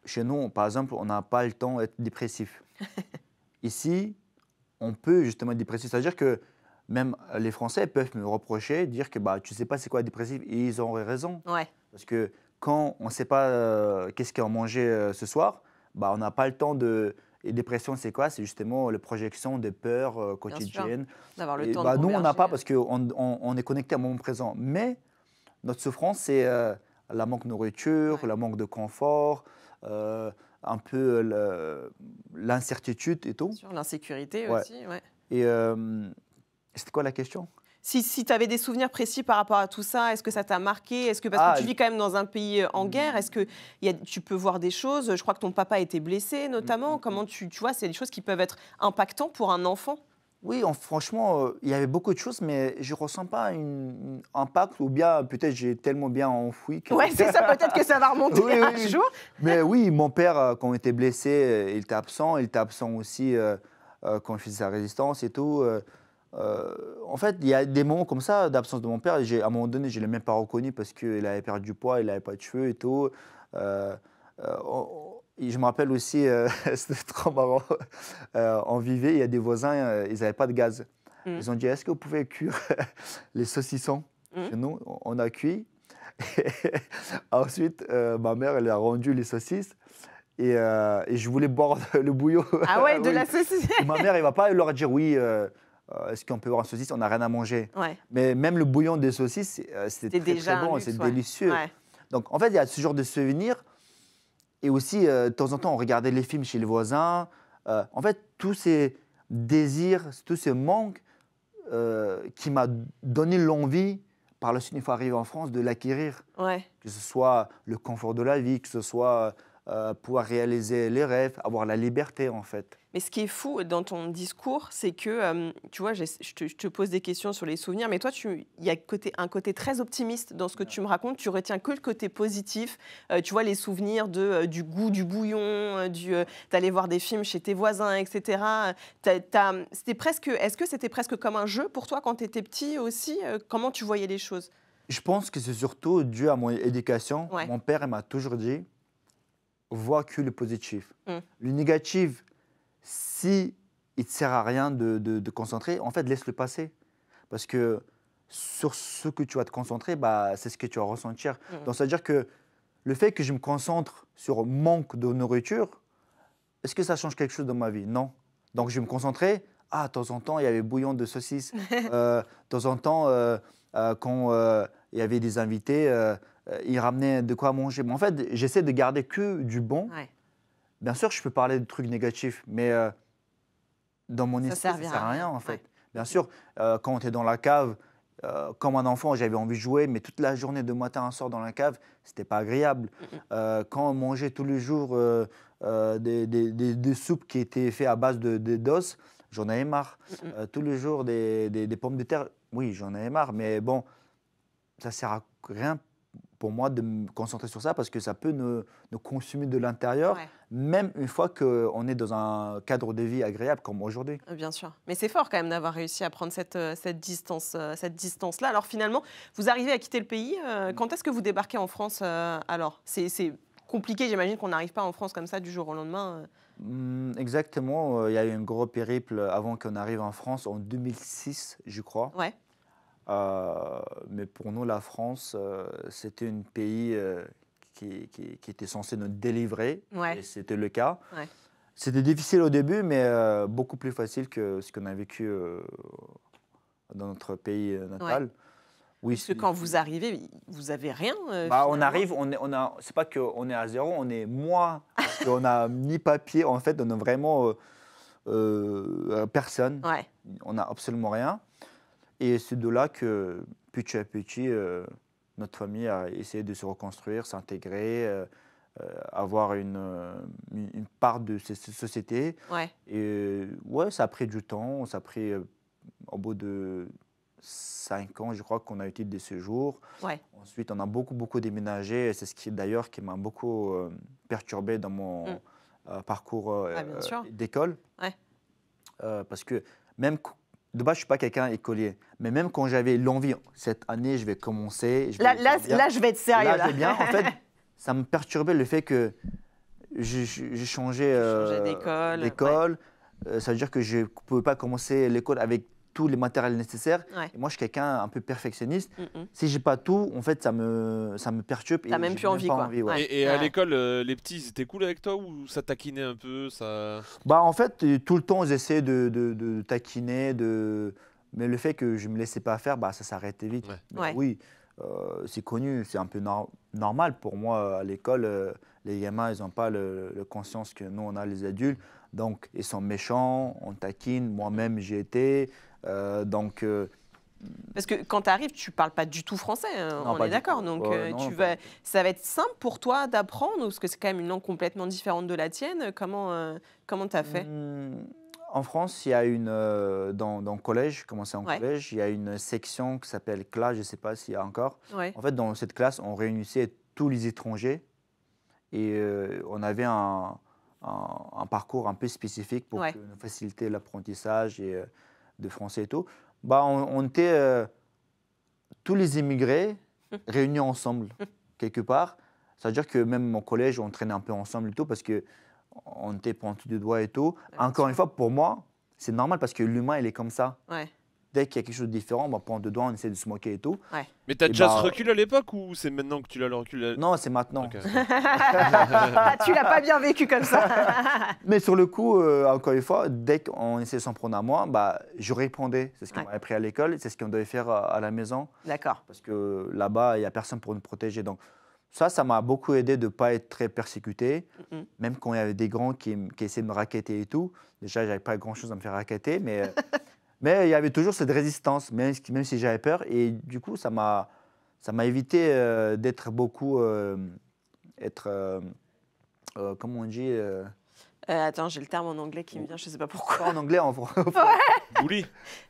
Chez nous, par exemple, on n'a pas le temps d'être dépressif. Ici, on peut justement être dépressif. C'est-à-dire que même les Français peuvent me reprocher, dire que bah, tu ne sais pas c'est quoi dépressif. Et ils auraient raison. Ouais. Parce que quand on ne sait pas qu'est-ce qu'on a mangé ce soir, bah, on n'a pas le temps de... Et dépression, c'est quoi? C'est justement la projection des peurs quotidiennes. D'avoir le Et temps bah, de nous, on n'a pas converger. parce qu'on est connecté à un moment présent. Mais notre souffrance, c'est la manque de nourriture, Ouais. la manque de confort, un peu l'incertitude et tout. Sur l'insécurité Ouais. aussi, ouais. Et c'était quoi la question? Si tu avais des souvenirs précis par rapport à tout ça, est-ce que ça t'a marqué? Est-ce que, parce que tu vis quand même dans un pays en guerre, est-ce que tu peux voir des choses? Je crois que ton papa a été blessé notamment. Comment tu vois, c'est des choses qui peuvent être impactantes pour un enfant? Oui, franchement, il y avait beaucoup de choses, mais je ne ressens pas un impact, ou bien peut-être j'ai tellement bien enfoui que... Ouais, c'est ça, peut-être que ça va remonter Oui, un oui. jour. Mais oui, mon père, quand il était blessé, il était absent. Il était absent aussi quand il faisait sa résistance et tout. En fait, il y a des moments comme ça d'absence de mon père. À un moment donné, je ne l'ai même pas reconnu parce qu'il avait perdu du poids, il n'avait pas de cheveux et tout. Et je me rappelle aussi, c'était trop marrant, on vivait, il y a des voisins, ils n'avaient pas de gaz. Mm. Ils ont dit, est-ce que vous pouvez cuire les saucissons? Mm. Chez nous, on a cuit. Ensuite, ma mère, elle a rendu les saucisses. Et je voulais boire le bouillon. Ah ouais, de Oui. la saucisse. Et ma mère, elle ne va pas leur dire oui, est-ce qu'on peut avoir une saucisse? On n'a rien à manger. Ouais. Mais même le bouillon des saucisses, c'était très, déjà très bon, un luxe, c'est ouais. délicieux. Ouais. Donc, en fait, il y a ce genre de souvenirs. Et aussi, de temps en temps, on regardait les films chez les voisins. En fait, tous ces désirs, tous ces manques qui m'a donné l'envie, par la suite, une fois arrivé en France, de l'acquérir. Ouais. Que ce soit le confort de la vie, que ce soit pouvoir réaliser les rêves, avoir la liberté, en fait. Mais ce qui est fou dans ton discours, c'est que, tu vois, je te pose des questions sur les souvenirs, mais toi, il y a un côté très optimiste dans ce que tu me racontes. Tu retiens que le côté positif. Tu vois, les souvenirs du goût du bouillon, d'aller voir des films chez tes voisins, etc. Est-ce que c'était presque comme un jeu pour toi quand tu étais petit aussi? Comment tu voyais les choses? Je pense que c'est surtout dû à mon éducation. Ouais. Mon père il m'a toujours dit, vois que le positif. Mm. Le négatif, si il ne te sert à rien de concentrer, en fait, laisse-le passer. Parce que sur ce que tu vas te concentrer, bah, c'est ce que tu vas ressentir. Mm. Donc, c'est-à-dire que le fait que je me concentre sur manque de nourriture, est-ce que ça change quelque chose dans ma vie? Non. Donc, je vais me concentrer. Ah, de temps en temps, il y avait bouillon de saucisses. De temps en temps, quand il y avait des invités, ils ramenaient de quoi manger. Mais en fait, j'essaie de garder que du bon. Ouais. Bien sûr, je peux parler de trucs négatifs, mais dans mon Ça esprit, ça ne servira sert à à rien, rien, en fait. ouais. Bien sûr, quand on était dans la cave, comme un enfant, j'avais envie de jouer, mais toute la journée, de matin à soir dans la cave, ce n'était pas agréable. Quand on mangeait tous les jours des soupes qui étaient faites à base d'os, j'en avais marre. Tous les jours, des pommes de terre, oui, j'en avais marre, mais bon, ça ne sert à rien pour moi de me concentrer sur ça parce que ça peut nous consumer de l'intérieur, Ouais. même une fois qu'on est dans un cadre de vie agréable comme aujourd'hui. Bien sûr. Mais c'est fort quand même d'avoir réussi à prendre cette distance-là. Alors finalement, vous arrivez à quitter le pays. Quand est-ce que vous débarquez en France alors? C'est compliqué, j'imagine qu'on n'arrive pas en France comme ça du jour au lendemain. Exactement, il y a eu un gros périple avant qu'on arrive en France en 2006, je crois. Ouais. Mais pour nous, la France, c'était un pays qui était censé nous délivrer, Ouais. et c'était le cas. Ouais. C'était difficile au début, mais beaucoup plus facile que ce qu'on a vécu dans notre pays natal. Ouais. Oui, Parce que quand vous arrivez, vous avez rien. on finalement. arrive, c'est pas qu'on est à zéro, on est moins, parce qu'on n'a ni papier, en fait, on a vraiment personne, Ouais. on n'a absolument rien. Et c'est de là que, petit à petit, notre famille a essayé de se reconstruire, s'intégrer, avoir une part de cette société. Ouais. Et ouais, ça a pris du temps, ça a pris au bout de 5 ans, je crois qu'on a eu des séjours. Ouais. Ensuite, on a beaucoup déménagé. Et c'est ce qui, d'ailleurs, qui m'a beaucoup perturbé dans mon parcours Ah, bien sûr. d'école. Ouais. Parce que même de base, je ne suis pas quelqu'un écolier. Mais même quand j'avais l'envie, cette année, je vais commencer. Là, je vais être sérieux. Là, je vais bien. En fait, ça me perturbait le fait que j'ai changé d'école. Ça veut dire que je ne pouvais pas commencer l'école avec tous les matériels nécessaires. Ouais. Et moi, je suis quelqu'un un peu perfectionniste. Si j'ai pas tout, en fait, ça me perturbe. T'as même plus envie, quoi. Ouais. Et à l'école, les petits, ils étaient cool avec toi ou ça taquinait un peu Bah, en fait, tout le temps, j'essayais de taquiner, mais le fait que je me laissais pas faire, bah, ça s'arrêtait vite. Ouais. Oui, c'est connu, c'est un peu normal pour moi à l'école. Les gamins, ils n'ont pas le conscience que nous, on a les adultes. Donc, ils sont méchants, on taquine. Moi-même, j'y étais. Parce que quand tu arrives, tu parles pas du tout français, Non, on pas est du d'accord. tout. Donc, Non, ça va être simple pour toi d'apprendre, parce que c'est quand même une langue complètement différente de la tienne. Comment tu as fait? En France, il y a dans le collège, commencé en Ouais. collège, il y a une section qui s'appelle classe, je ne sais pas s'il y a encore. Ouais. En fait, dans cette classe, on réunissait tous les étrangers et on avait un parcours un peu spécifique pour nous faciliter l'apprentissage de français et tout. Bah, on était tous les immigrés réunis ensemble, quelque part. Ça veut dire que même au collège, on traînait un peu ensemble et tout, parce qu'on était pointus du doigt et tout. Encore une fois, pour moi, c'est normal parce que l'humain, il est comme ça. Ouais. Dès qu'il y a quelque chose de différent, on va pointe de doigt, on essaie de se moquer et tout. Ouais. Mais t'as déjà ce recul à l'époque ou c'est maintenant que tu l'as le recul Non, c'est maintenant. Okay. Tu l'as pas bien vécu comme ça. Mais sur le coup, encore une fois, dès qu'on essayait de s'en prendre à moi, bah, je répondais. C'est ce qu'on m'a appris à l'école, c'est ce qu'on devait faire à la maison. D'accord. Parce que là-bas, il n'y a personne pour nous protéger. Donc ça m'a beaucoup aidé de ne pas être très persécuté. Même quand il y avait des grands qui essayaient de me racketter et tout. Déjà, je n'avais pas grand-chose à me faire racketter, mais il y avait toujours cette résistance, même si j'avais peur. Et du coup, ça m'a évité d'être beaucoup... comment on dit Attends, j'ai le terme en anglais qui me vient, je sais pas pourquoi. Pas en anglais, en français. Bully.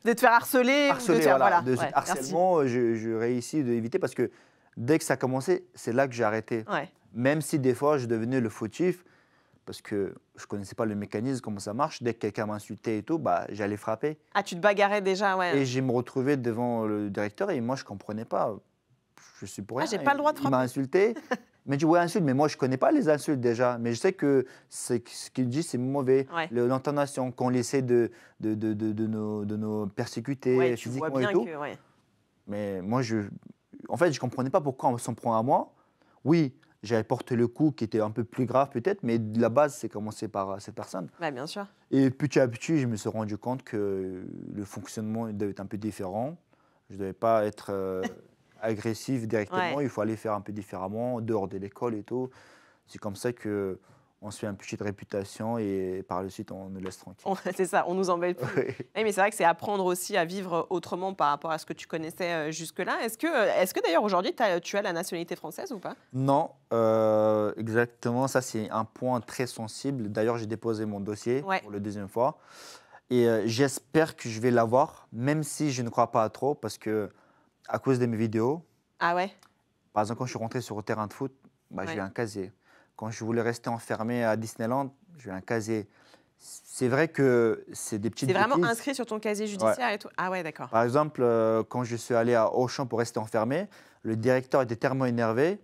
De te faire harceler. Harceler, de te faire, voilà. voilà. De cet harcèlement, je réussis d'éviter parce que dès que ça a commencé, c'est là que j'ai arrêté. Ouais. Même si des fois, je devenais le fautif parce que je ne connaissais pas le mécanisme, comment ça marche. Dès que quelqu'un m'insultait et tout, bah, j'allais frapper. Ah, tu te bagarrais déjà, ouais. Et je me retrouvais devant le directeur et moi, je ne comprenais pas. Je suis pour rien. Ah, j'ai pas le droit de frapper. Il m'a insulté. Il m'a dit, ouais, insulte, mais moi, je ne connais pas les insultes déjà. Mais je sais que ce qu'il dit, c'est mauvais. Ouais. L'intonation, qu'on essaie de nous persécuter physiquement tu vois bien et tout. Que, Mais moi, en fait, je ne comprenais pas pourquoi on s'en prend à moi. Oui, j'avais porté le coup qui était un peu plus grave peut-être, mais de la base, c'est commencé par cette personne. Bah, bien sûr. Et petit à petit, je me suis rendu compte que le fonctionnement devait être un peu différent. Je ne devais pas être agressif directement, il faut aller faire un peu différemment, dehors de l'école et tout. C'est comme ça qu'on se fait une petite réputation et par la suite, on nous laisse tranquille. C'est ça, on nous embête plus. Oui, mais c'est vrai que c'est apprendre aussi à vivre autrement par rapport à ce que tu connaissais jusque-là. Est-ce que d'ailleurs aujourd'hui, tu as la nationalité française ou pas? Non, exactement. Ça, c'est un point très sensible. D'ailleurs, j'ai déposé mon dossier pour la deuxième fois. Et j'espère que je vais l'avoir, même si je ne crois pas trop, parce que à cause de mes vidéos. Ah ouais? Par exemple, quand je suis rentré sur le terrain de foot, j'ai un casier. Quand je voulais rester enfermé à Disneyland, j'ai un casier. C'est vrai que c'est des petites bêtises. C'est vraiment inscrit sur ton casier judiciaire et tout? Ah ouais, d'accord. Par exemple, quand je suis allé à Auchan pour rester enfermé, le directeur était tellement énervé,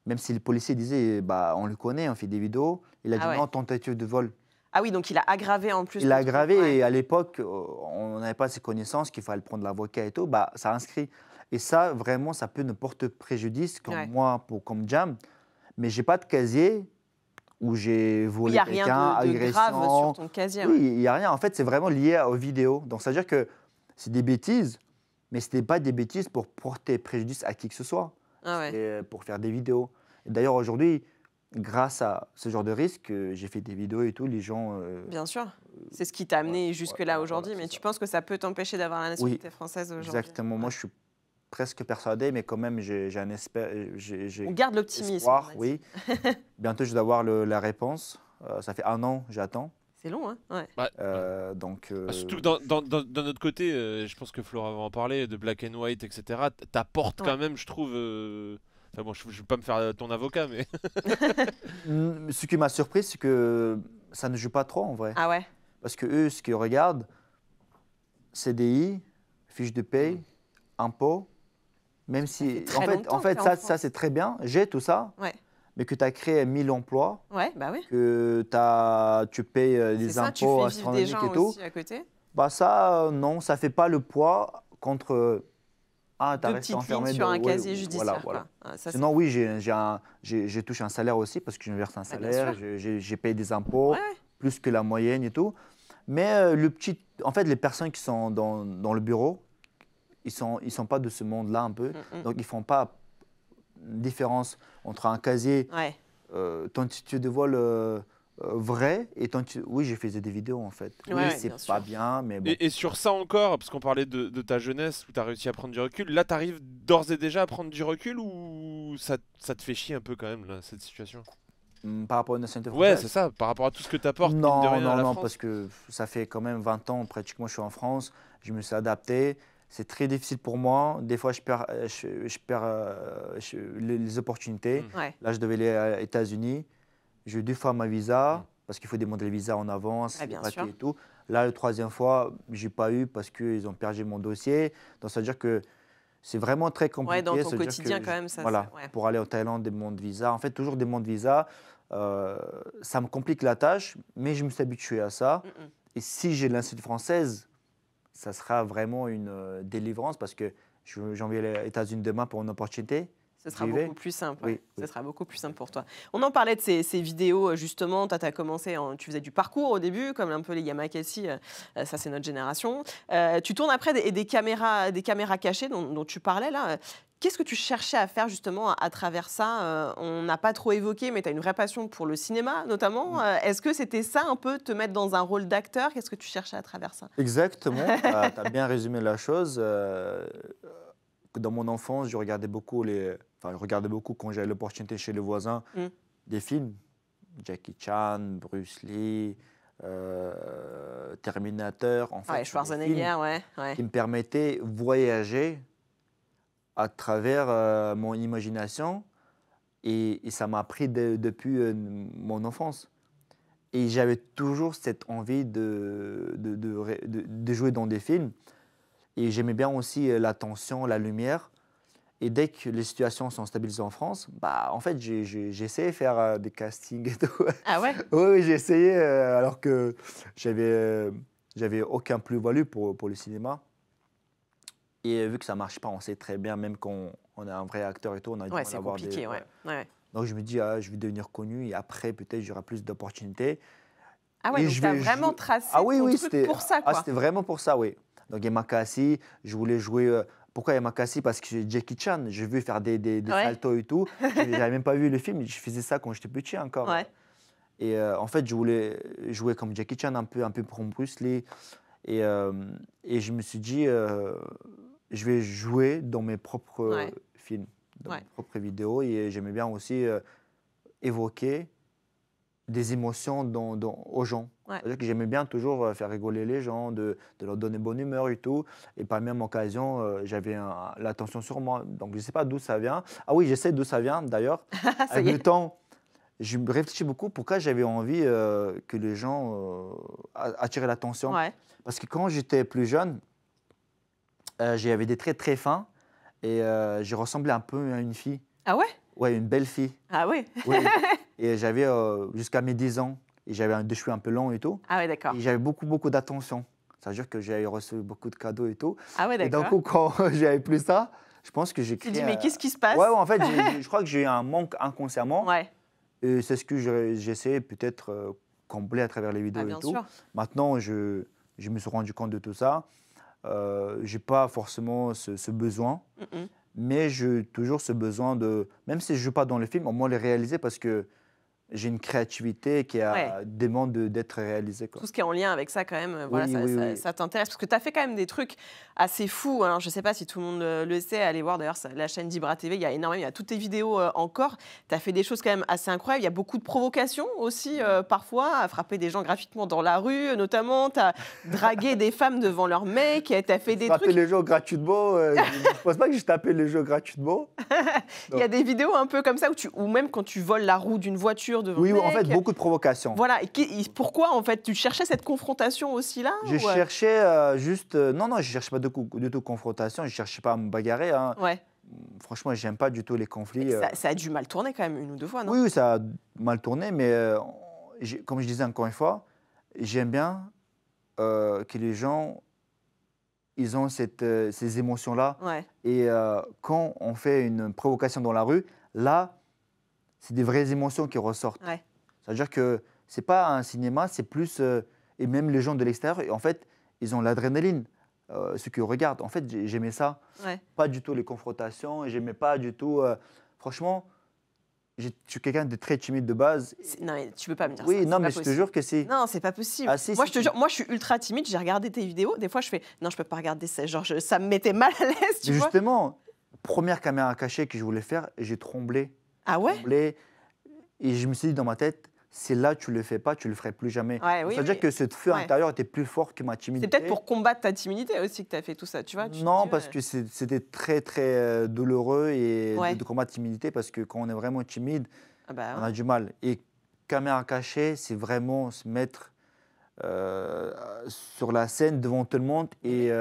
même si le policier disait, on le connaît, on fait des vidéos. Il a dit non, tentative de vol. Ah oui, donc il a aggravé en plus. Il a aggravé et à l'époque, on n'avait pas ces connaissances qu'il fallait prendre l'avocat et tout. Ça a inscrit. Et ça, vraiment, ça peut nous porter préjudice, comme moi, comme Jam. Mais je n'ai pas de casier où j'ai volé quelqu'un, agression. Il n'y a rien de grave sur ton casier. Oui, il n'y a rien. En fait, c'est vraiment lié aux vidéos. Donc, ça veut dire que c'est des bêtises, mais ce n'est pas des bêtises pour porter préjudice à qui que ce soit. C'est pour faire des vidéos. D'ailleurs, aujourd'hui, grâce à ce genre de risque, j'ai fait des vidéos et tout, les gens... Bien sûr, c'est ce qui t'a amené jusque-là aujourd'hui, mais tu penses que ça peut t'empêcher d'avoir la nationalité française aujourd'hui? Exactement, moi je suis presque persuadé, mais quand même j'ai un espoir. On garde l'optimisme. Oui. Bientôt je dois avoir la réponse, ça fait 1 an, j'attends. C'est long, hein? Donc, surtout que d'un autre côté, je pense que Flora va en parler, de Black and White, etc. T'apportes quand même, je trouve... Enfin bon, je ne vais pas me faire ton avocat, mais... Ce qui m'a surpris, c'est que ça ne joue pas trop en vrai. Ah ouais? Parce que eux, ce qu'ils regardent, CDI, fiche de paye, impôts, même si... En fait ça c'est très bien, j'ai tout ça, mais que tu as créé 1000 emplois, que tu payes des impôts astronomiques et tout, à côté. Bah ça, non, ça ne fait pas le poids contre... Ah, tu as resté enfermé sur un casier judiciaire. Voilà. Sinon, oui, j'ai touché un salaire aussi parce que je me verse un salaire, j'ai payé des impôts, plus que la moyenne et tout. Mais en fait, les personnes qui sont dans le bureau, ils sont pas de ce monde-là un peu. Donc, ils ne font pas différence entre un casier, ton titre de vol vrai et oui, j'ai fait des vidéos en fait. Oui, c'est pas bien, mais bon. Et sur ça encore, parce qu'on parlait de ta jeunesse où tu as réussi à prendre du recul, là, tu arrives d'ores et déjà à prendre du recul ou ça te fait chier un peu quand même, là, cette situation? Par rapport à une nationalité française? Ouais, c'est ça, par rapport à tout ce que tu apportes. Non, parce que ça fait quand même 20 ans pratiquement je suis en France, je me suis adapté. C'est très difficile pour moi. Des fois, je perds les opportunités. Là, je devais aller aux États-Unis. J'ai eu 2 fois ma visa, parce qu'il faut demander le visa en avance, les papiers et tout. Là, la 3e fois, je n'ai pas eu parce qu'ils ont perdu mon dossier. Donc, ça veut dire que c'est vraiment très compliqué. Dans ton quotidien, quand même. Ça, voilà, pour aller au Thaïlande, des demandes de visa. En fait, toujours des demandes de visa. Ça me complique la tâche, mais je me suis habitué à ça. Et si j'ai l'institut française, ça sera vraiment une délivrance parce que j'en vais aux États-Unis demain pour une opportunité. Ce sera beaucoup plus simple. Ce sera beaucoup plus simple pour toi. On en parlait de ces vidéos, justement. Tu as commencé, tu faisais du parcours au début, comme un peu les Yamakasi. Ça, c'est notre génération. Tu tournes après des caméras cachées dont tu parlais là. Qu'est-ce que tu cherchais à faire justement à travers ça? On n'a pas trop évoqué, mais tu as une vraie passion pour le cinéma notamment. Est-ce que c'était ça un peu, te mettre dans un rôle d'acteur? Qu'est-ce que tu cherchais à travers ça? Exactement, tu as bien résumé la chose. Dans mon enfance, je regardais beaucoup quand j'avais l'opportunité chez les voisins des films. Jackie Chan, Bruce Lee, Terminator. En fait, Schwarzenegger, qui me permettaient de voyager à travers mon imagination. Et ça m'a pris depuis mon enfance. Et j'avais toujours cette envie de jouer dans des films. Et j'aimais bien aussi la tension, la lumière. Et dès que les situations sont stabilisées en France, en fait, j'ai essayé de faire des castings et tout. Ah ouais? Oui, j'ai essayé, alors que j'avais aucun plus-value pour le cinéma. Et vu que ça ne marche pas, on sait très bien, même quand on est un vrai acteur et tout, on a du mal à avoir compliqué, Donc je me dis, je vais devenir connu et après, peut-être, j'aurai plus d'opportunités. Ah ouais, donc tu as vraiment tracé ton truc pour ça, quoi. C'était vraiment pour ça, oui. Donc Yamakasi, je voulais jouer... Pourquoi Yamakasi? Parce que Jackie Chan, j'ai vu faire des saltos et tout. Je n'avais même pas vu le film, je faisais ça quand j'étais petit encore. Et en fait, je voulais jouer comme Jackie Chan, un peu comme Bruce Lee. Et je me suis dit, je vais jouer dans mes propres films, dans mes propres vidéos. Et j'aimais bien aussi évoquer des émotions aux gens. C'est-à-dire que j'aimais bien toujours faire rigoler les gens, de leur donner bonne humeur et tout. Et par la même occasion, j'avais l'attention sur moi. Donc, je ne sais pas d'où ça vient. Ah oui, je sais d'où ça vient d'ailleurs. Avec le temps, je me réfléchis beaucoup pourquoi j'avais envie que les gens attirent l'attention. Parce que quand j'étais plus jeune, j'avais des traits très fins et je ressemblais un peu à une fille. Ah ouais? Ouais, une belle fille. Ah ouais? Oui. Et j'avais jusqu'à mes 10 ans, et j'avais des cheveux un peu longs et tout. Ah ouais, d'accord. Et j'avais beaucoup d'attention. Ça veut dire que j'avais reçu beaucoup de cadeaux et tout. Ah ouais, d'accord. Et d'un coup, quand j'avais plus ça, je pense que j'ai créé... Tu te dis, mais qu'est-ce qui se passe? Ouais, en fait, je crois que j'ai eu un manque inconsciemment. Et c'est ce que j'essaie peut-être combler à travers les vidéos et tout. Sûr. Maintenant, je me suis rendu compte de tout ça. Je n'ai pas forcément ce besoin. Mais j'ai toujours ce besoin de, même si je ne joue pas dans le film, au moins les réaliser parce que j'ai une créativité qui demande d'être réalisée. Tout ce qui est en lien avec ça, quand même, ça t'intéresse. Parce que tu as fait quand même des trucs assez fous. Alors, je ne sais pas si tout le monde le sait. Allez voir d'ailleurs la chaîne d'Ibra TV. Il y a énormément, il y a toutes tes vidéos encore. Tu as fait des choses quand même assez incroyables. Il y a beaucoup de provocations aussi, parfois, à frapper des gens gratuitement dans la rue, notamment. Tu as dragué des femmes devant leur mec. Tu as fait des trucs. Taper les gens gratuitement. Je ne pense pas que je tapais les gens gratuitement. Il y a des vidéos un peu comme ça, ou même quand tu voles la roue d'une voiture posture devant Oui, le mec. en fait, beaucoup de provocations. Voilà. Pourquoi, en fait, tu cherchais cette confrontation aussi là? Je cherchais juste... non, je cherchais pas du tout confrontation, je cherchais pas à me bagarrer. Hein. Ouais. Franchement, j'aime pas du tout les conflits. Ça a dû mal tourner quand même 1 ou 2 fois, non? Oui, ça a mal tourné, mais comme je disais encore une fois, j'aime bien que les gens, ils ont ces émotions-là. Ouais. Et quand on fait une provocation dans la rue, là, c'est des vraies émotions qui ressortent. Ouais. C'est-à-dire que c'est pas un cinéma, c'est plus... et même les gens de l'extérieur, en fait, ils ont l'adrénaline. Ceux qui regardent, en fait, j'aimais ça. Ouais. Pas du tout les confrontations, et j'aimais pas du tout... franchement, je suis quelqu'un de très timide de base. Non, mais tu peux pas me dire ça. Oui, non, mais je possible. te jure que c'est... Non, c'est pas possible. Ah, si, moi, si, je te jure, moi, je suis ultra timide. J'ai regardé tes vidéos. Des fois, je fais non, je peux pas regarder ça. Genre, ça me mettait mal à l'aise, tu Mais vois. justement, première caméra cachée que je voulais faire, j'ai tremblé. Ah ouais? Et je me suis dit dans ma tête, c'est là tu le fais pas, tu le ferais plus jamais. Ouais, oui, C'est-à-dire oui. que ce feu Ouais. intérieur était plus fort que ma timidité. C'est peut-être pour combattre ta timidité aussi que tu as fait tout ça, tu vois. Non, parce que c'était très très douloureux et Ouais. de combattre timidité parce que quand on est vraiment timide, Ah bah, on a du mal. Et caméra cachée, c'est vraiment se mettre sur la scène devant tout le monde et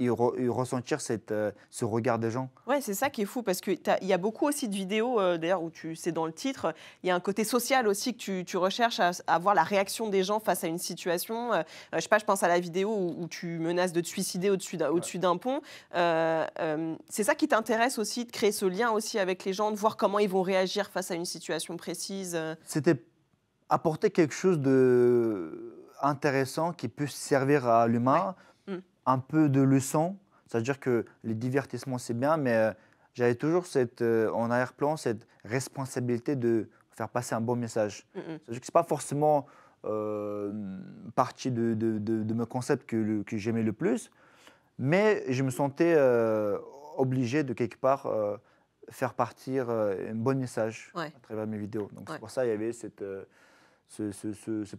ressentir ce regard des gens. Ouais, c'est ça qui est fou parce qu'il y a beaucoup aussi de vidéos, d'ailleurs, où c'est dans le titre, il y a un côté social aussi que tu recherches à voir la réaction des gens face à une situation. Je sais pas, je pense à la vidéo où tu menaces de te suicider au-dessus d'un pont. C'est ça qui t'intéresse aussi, de créer ce lien aussi avec les gens, de voir comment ils vont réagir face à une situation précise. C'était apporter quelque chose d'intéressant qui puisse servir à l'humain. Ouais. Un peu de leçon, c'est-à-dire que les divertissements c'est bien, mais j'avais toujours en arrière-plan cette responsabilité de faire passer un bon message. C'est-à-dire que c'est pas forcément partie de mes concepts que j'aimais le plus, mais je me sentais obligé de quelque part faire partir un bon message à travers mes vidéos. Donc c'est pour ça qu'il y avait ce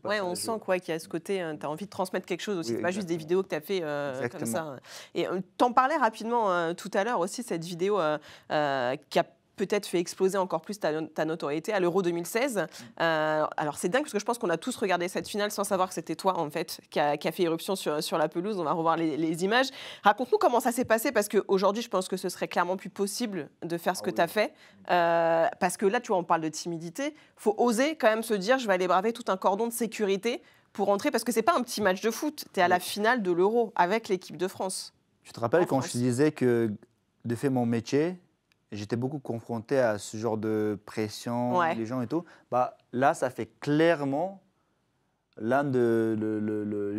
ouais, on sent qu'il y a ce côté, tu as envie de transmettre quelque chose aussi, c'est pas juste des vidéos que tu as fait comme ça. Et t'en parlais rapidement tout à l'heure aussi, cette vidéo qui a peut-être fait exploser encore plus ta notoriété à l'Euro 2016. Alors c'est dingue parce que je pense qu'on a tous regardé cette finale sans savoir que c'était toi en fait qui a fait éruption sur la pelouse. On va revoir les images. Raconte-nous comment ça s'est passé parce qu'aujourd'hui je pense que ce serait clairement plus possible de faire ce que tu as fait. Parce que là tu vois on parle de timidité. Il faut oser quand même se dire je vais aller braver tout un cordon de sécurité pour entrer parce que c'est pas un petit match de foot. Tu es à la finale de l'Euro avec l'équipe de France. Tu te rappelles quand je te disais que de faire mon métier, j'étais beaucoup confronté à ce genre de pression, les gens et tout. Bah, là, ça fait clairement l'un des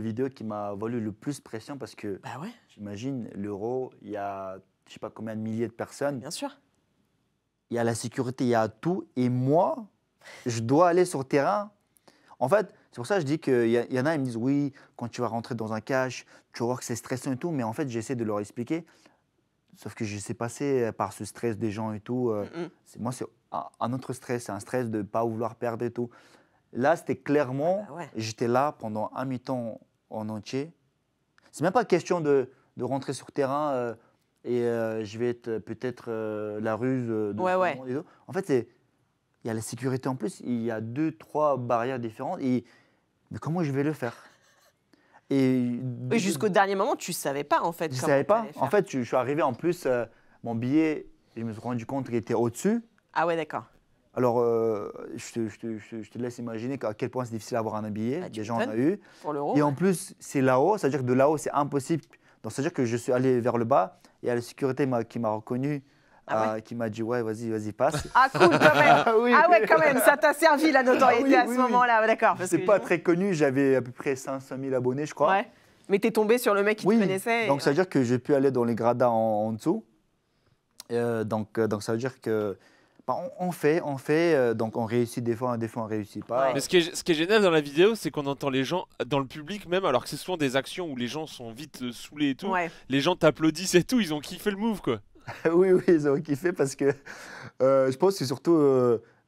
vidéos qui m'a valu le plus de pression parce que, j'imagine, l'Euro, il y a je ne sais pas combien de milliers de personnes. Bien sûr. Il y a la sécurité, il y a tout. Et moi, je dois aller sur le terrain. En fait, c'est pour ça que je dis qu'il y en a, ils me disent, oui, quand tu vas rentrer dans un cash, tu vas voir que c'est stressant et tout. Mais en fait, j'essaie de leur expliquer. Sauf que je sais passer par ce stress des gens et tout. Moi, c'est un autre stress. C'est un stress de ne pas vouloir perdre et tout. Là, c'était clairement... J'étais là pendant un mi-temps en entier. C'est même pas question de rentrer sur terrain et je vais être peut-être la ruse de tout le monde et tout. En fait, il y a la sécurité en plus. Il y a 2-3 barrières différentes. Mais comment je vais le faire? Et jusqu'au dernier moment, tu ne savais pas en fait. Je ne savais pas. En fait, je suis arrivé en plus, mon billet, je me suis rendu compte qu'il était au-dessus. Ah ouais, d'accord. Alors, je te laisse imaginer à quel point c'est difficile d'avoir un billet. Déjà, on a eu. Pour l'Euro. Et en plus, c'est là-haut, c'est-à-dire que de là-haut, c'est impossible. Donc, c'est-à-dire que je suis allé vers le bas. Il y a la sécurité qui m'a reconnu. Qui m'a dit ouais vas-y passe. Ah cool quand même. Ah ouais quand même, ça t'a servi la notoriété à ce moment-là, d'accord. C'est pas très connu, j'avais à peu près 500 000 abonnés je crois. Ouais. Mais t'es tombé sur le mec qui te connaissait. Donc ça veut dire que j'ai pu aller dans les gradins en dessous. Donc ça veut dire que on fait, donc on réussit des fois on réussit pas. Mais ce qui est génial dans la vidéo, c'est qu'on entend les gens dans le public même, alors que c'est souvent des actions où les gens sont vite saoulés et tout. Les gens t'applaudissent et tout, ils ont kiffé le move quoi. Oui, ils ont kiffé parce que je pense que surtout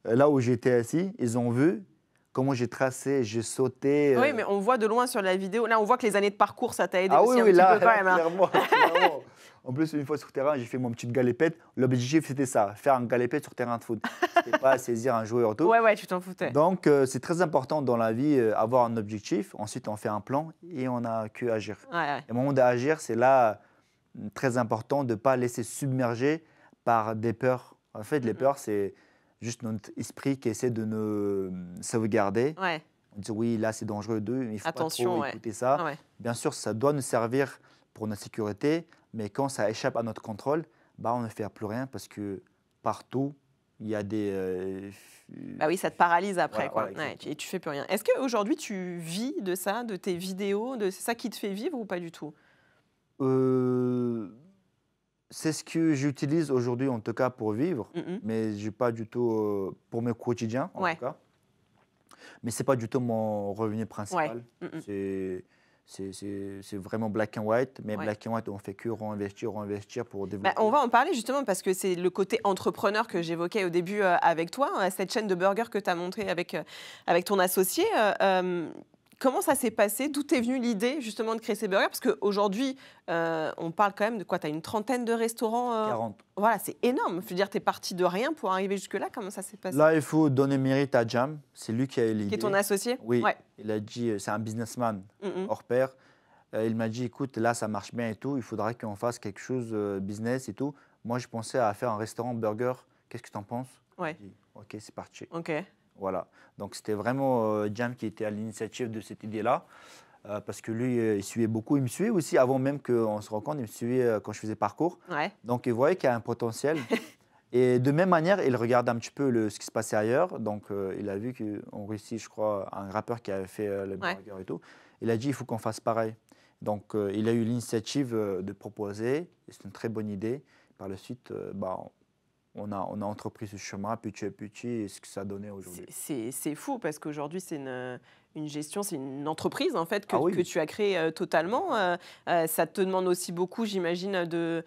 là où j'étais assis, ils ont vu comment j'ai tracé, j'ai sauté. Oui, mais on voit de loin sur la vidéo. Là, on voit que les années de parcours, ça t'a aidé ah aussi oui, un là, petit peu quand même. Clairement. En plus, une fois sur terrain, j'ai fait mon petite galépette. L'objectif, c'était ça, faire une galépette sur terrain de foot. C'était pas saisir un joueur et tout. Ouais, tu t'en foutais. Donc, c'est très important dans la vie, avoir un objectif. Ensuite, on fait un plan et on n'a qu'à agir. Et au moment d'agir, c'est là très important de ne pas laisser submerger par des peurs. En fait, les peurs, c'est juste notre esprit qui essaie de nous sauvegarder. On dit oui, là c'est dangereux d'eux, il faut pas trop écouter ça. Bien sûr, ça doit nous servir pour notre sécurité, mais quand ça échappe à notre contrôle, on ne fait plus rien parce que partout, il y a des... Bah oui, ça te paralyse après, quoi. Et tu fais plus rien. Est-ce qu'aujourd'hui, tu vis de ça, de tes vidéos, c'est ça qui te fait vivre ou pas du tout? C'est ce que j'utilise aujourd'hui, en tout cas, pour vivre, mais je n'ai pas du tout pour mes quotidiens, en tout cas. Mais ce n'est pas du tout mon revenu principal. C'est vraiment black and white, mais black and white, on ne fait que réinvestir pour développer. On va en parler justement parce que c'est le côté entrepreneur que j'évoquais au début avec toi, cette chaîne de burgers que tu as montrée avec ton associé. Comment ça s'est passé? D'où est venue l'idée justement de créer ces burgers? Parce qu'aujourd'hui, on parle quand même de quoi? Tu as une trentaine de restaurants 40. Voilà, c'est énorme. Je veux dire, tu es parti de rien pour arriver jusque-là. Comment ça s'est passé? Là, il faut donner mérite à Jam. C'est lui qui a eu l'idée. Qui est ton associé? Oui. Il a dit, c'est un businessman hors pair. Il m'a dit, écoute, là, ça marche bien et tout. Il faudrait qu'on fasse quelque chose business et tout. Moi, je pensais à faire un restaurant burger. Qu'est-ce que tu en penses? J'ai dit, OK, c'est parti. OK. Voilà. Donc, c'était vraiment Jam qui était à l'initiative de cette idée-là. Parce que lui, il suivait beaucoup. Il me suivait aussi avant même qu'on se rencontre. Il me suivait quand je faisais parcours. Donc, il voyait qu'il y a un potentiel. Et de même manière, il regardait un petit peu ce qui se passait ailleurs. Donc, il a vu qu'en Russie, je crois, un rappeur qui avait fait le burger et tout, il a dit, il faut qu'on fasse pareil. Donc, il a eu l'initiative de proposer. C'est une très bonne idée. Par la suite, on a entrepris ce chemin petit à petit et ce que ça a donné aujourd'hui. C'est fou parce qu'aujourd'hui, c'est une gestion, c'est une entreprise en fait que tu as créée totalement. Ça te demande aussi beaucoup, j'imagine, de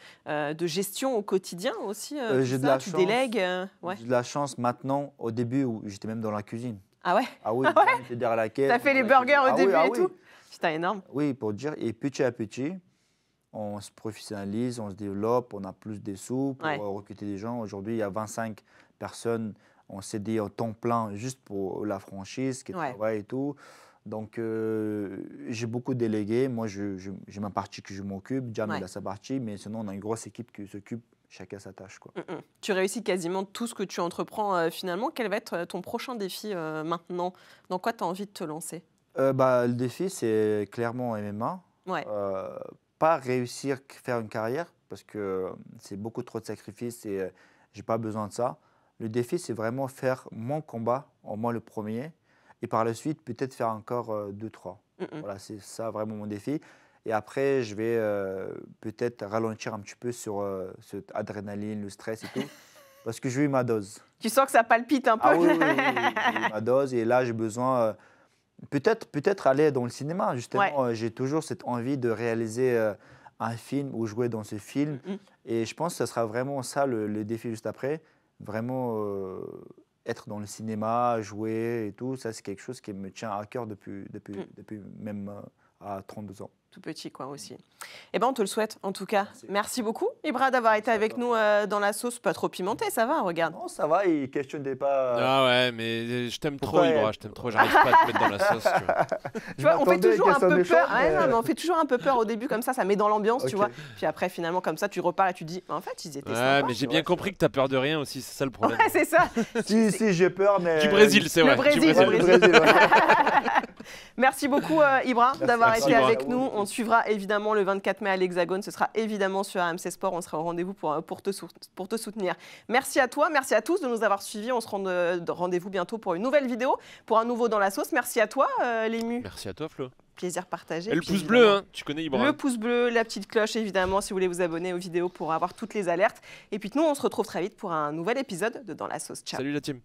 gestion au quotidien aussi. J'ai de la tu chance. Délègues. J'ai de la chance maintenant. Au début, où j'étais même dans la cuisine. Ah ouais? Ah oui, j'étais derrière la caisse. Tu as fait les burgers au début et tout? Putain, énorme. Oui, pour dire. Et petit à petit, on se professionnalise, on se développe, on a plus de sous pour recruter des gens. Aujourd'hui, il y a 25 personnes, on s'est dit au temps plein juste pour la franchise qui travaille et tout. Donc, j'ai beaucoup délégué. Moi, j'ai ma partie que je m'occupe. Jam, il a sa partie. Mais sinon, on a une grosse équipe qui s'occupe. Chacun sa tâche, quoi. Tu réussis quasiment tout ce que tu entreprends finalement. Quel va être ton prochain défi maintenant? Dans quoi tu as envie de te lancer? Le défi, c'est clairement MMA. Pas réussir à faire une carrière parce que c'est beaucoup trop de sacrifices et je n'ai pas besoin de ça. Le défi, c'est vraiment faire mon combat, au moins le premier, et par la suite, peut-être faire encore 2-3. Voilà, c'est ça vraiment mon défi. Et après, je vais peut-être ralentir un petit peu sur cette adrénaline, le stress et tout, parce que j'ai eu ma dose. Tu sens que ça palpite un peu? Oui, j'ai eu ma dose et là, j'ai besoin... Peut-être aller dans le cinéma, justement. J'ai toujours cette envie de réaliser un film ou jouer dans ce film. Et je pense que ce sera vraiment ça le défi juste après. Vraiment être dans le cinéma, jouer et tout. Ça, c'est quelque chose qui me tient à cœur depuis même à 32 ans. Tout petit, quoi, aussi. Eh ben, on te le souhaite, en tout cas. Merci beaucoup, Ibra, d'avoir été avec nous dans la sauce. Pas trop pimentée, ça va, regarde. Non, ça va, il ne questionnait pas. Ah ouais, mais je t'aime trop, Ibra, je t'aime trop. J'arrive pas à te mettre dans la sauce, tu vois. Tu vois, on fait toujours un peu peur. Non, mais on fait toujours un peu peur au début, comme ça met dans l'ambiance, tu vois. Puis après, finalement, comme ça, tu repars et tu dis, en fait, ils étaient sympas. Mais j'ai bien compris que tu as peur de rien aussi, c'est ça le problème. Ouais, c'est ça. Si, j'ai peur, mais... Du Brésil, c'est vrai. Le Brésil. Merci beaucoup, Ibra, d'avoir été avec nous. On suivra évidemment le 24 mai à l'Hexagone. Ce sera évidemment sur RMC Sport. On sera au rendez-vous pour te soutenir. Merci à toi, merci à tous de nous avoir suivis. On se rend rendez-vous bientôt pour une nouvelle vidéo, pour un nouveau Dans la sauce. Merci à toi, Lému. Merci à toi, Flo. Plaisir partagé. Et le pouce bleu, hein, tu connais Ibra. Le pouce bleu, la petite cloche, évidemment, si vous voulez vous abonner aux vidéos pour avoir toutes les alertes. Et puis nous, on se retrouve très vite pour un nouvel épisode de Dans la sauce. Ciao. Salut la team.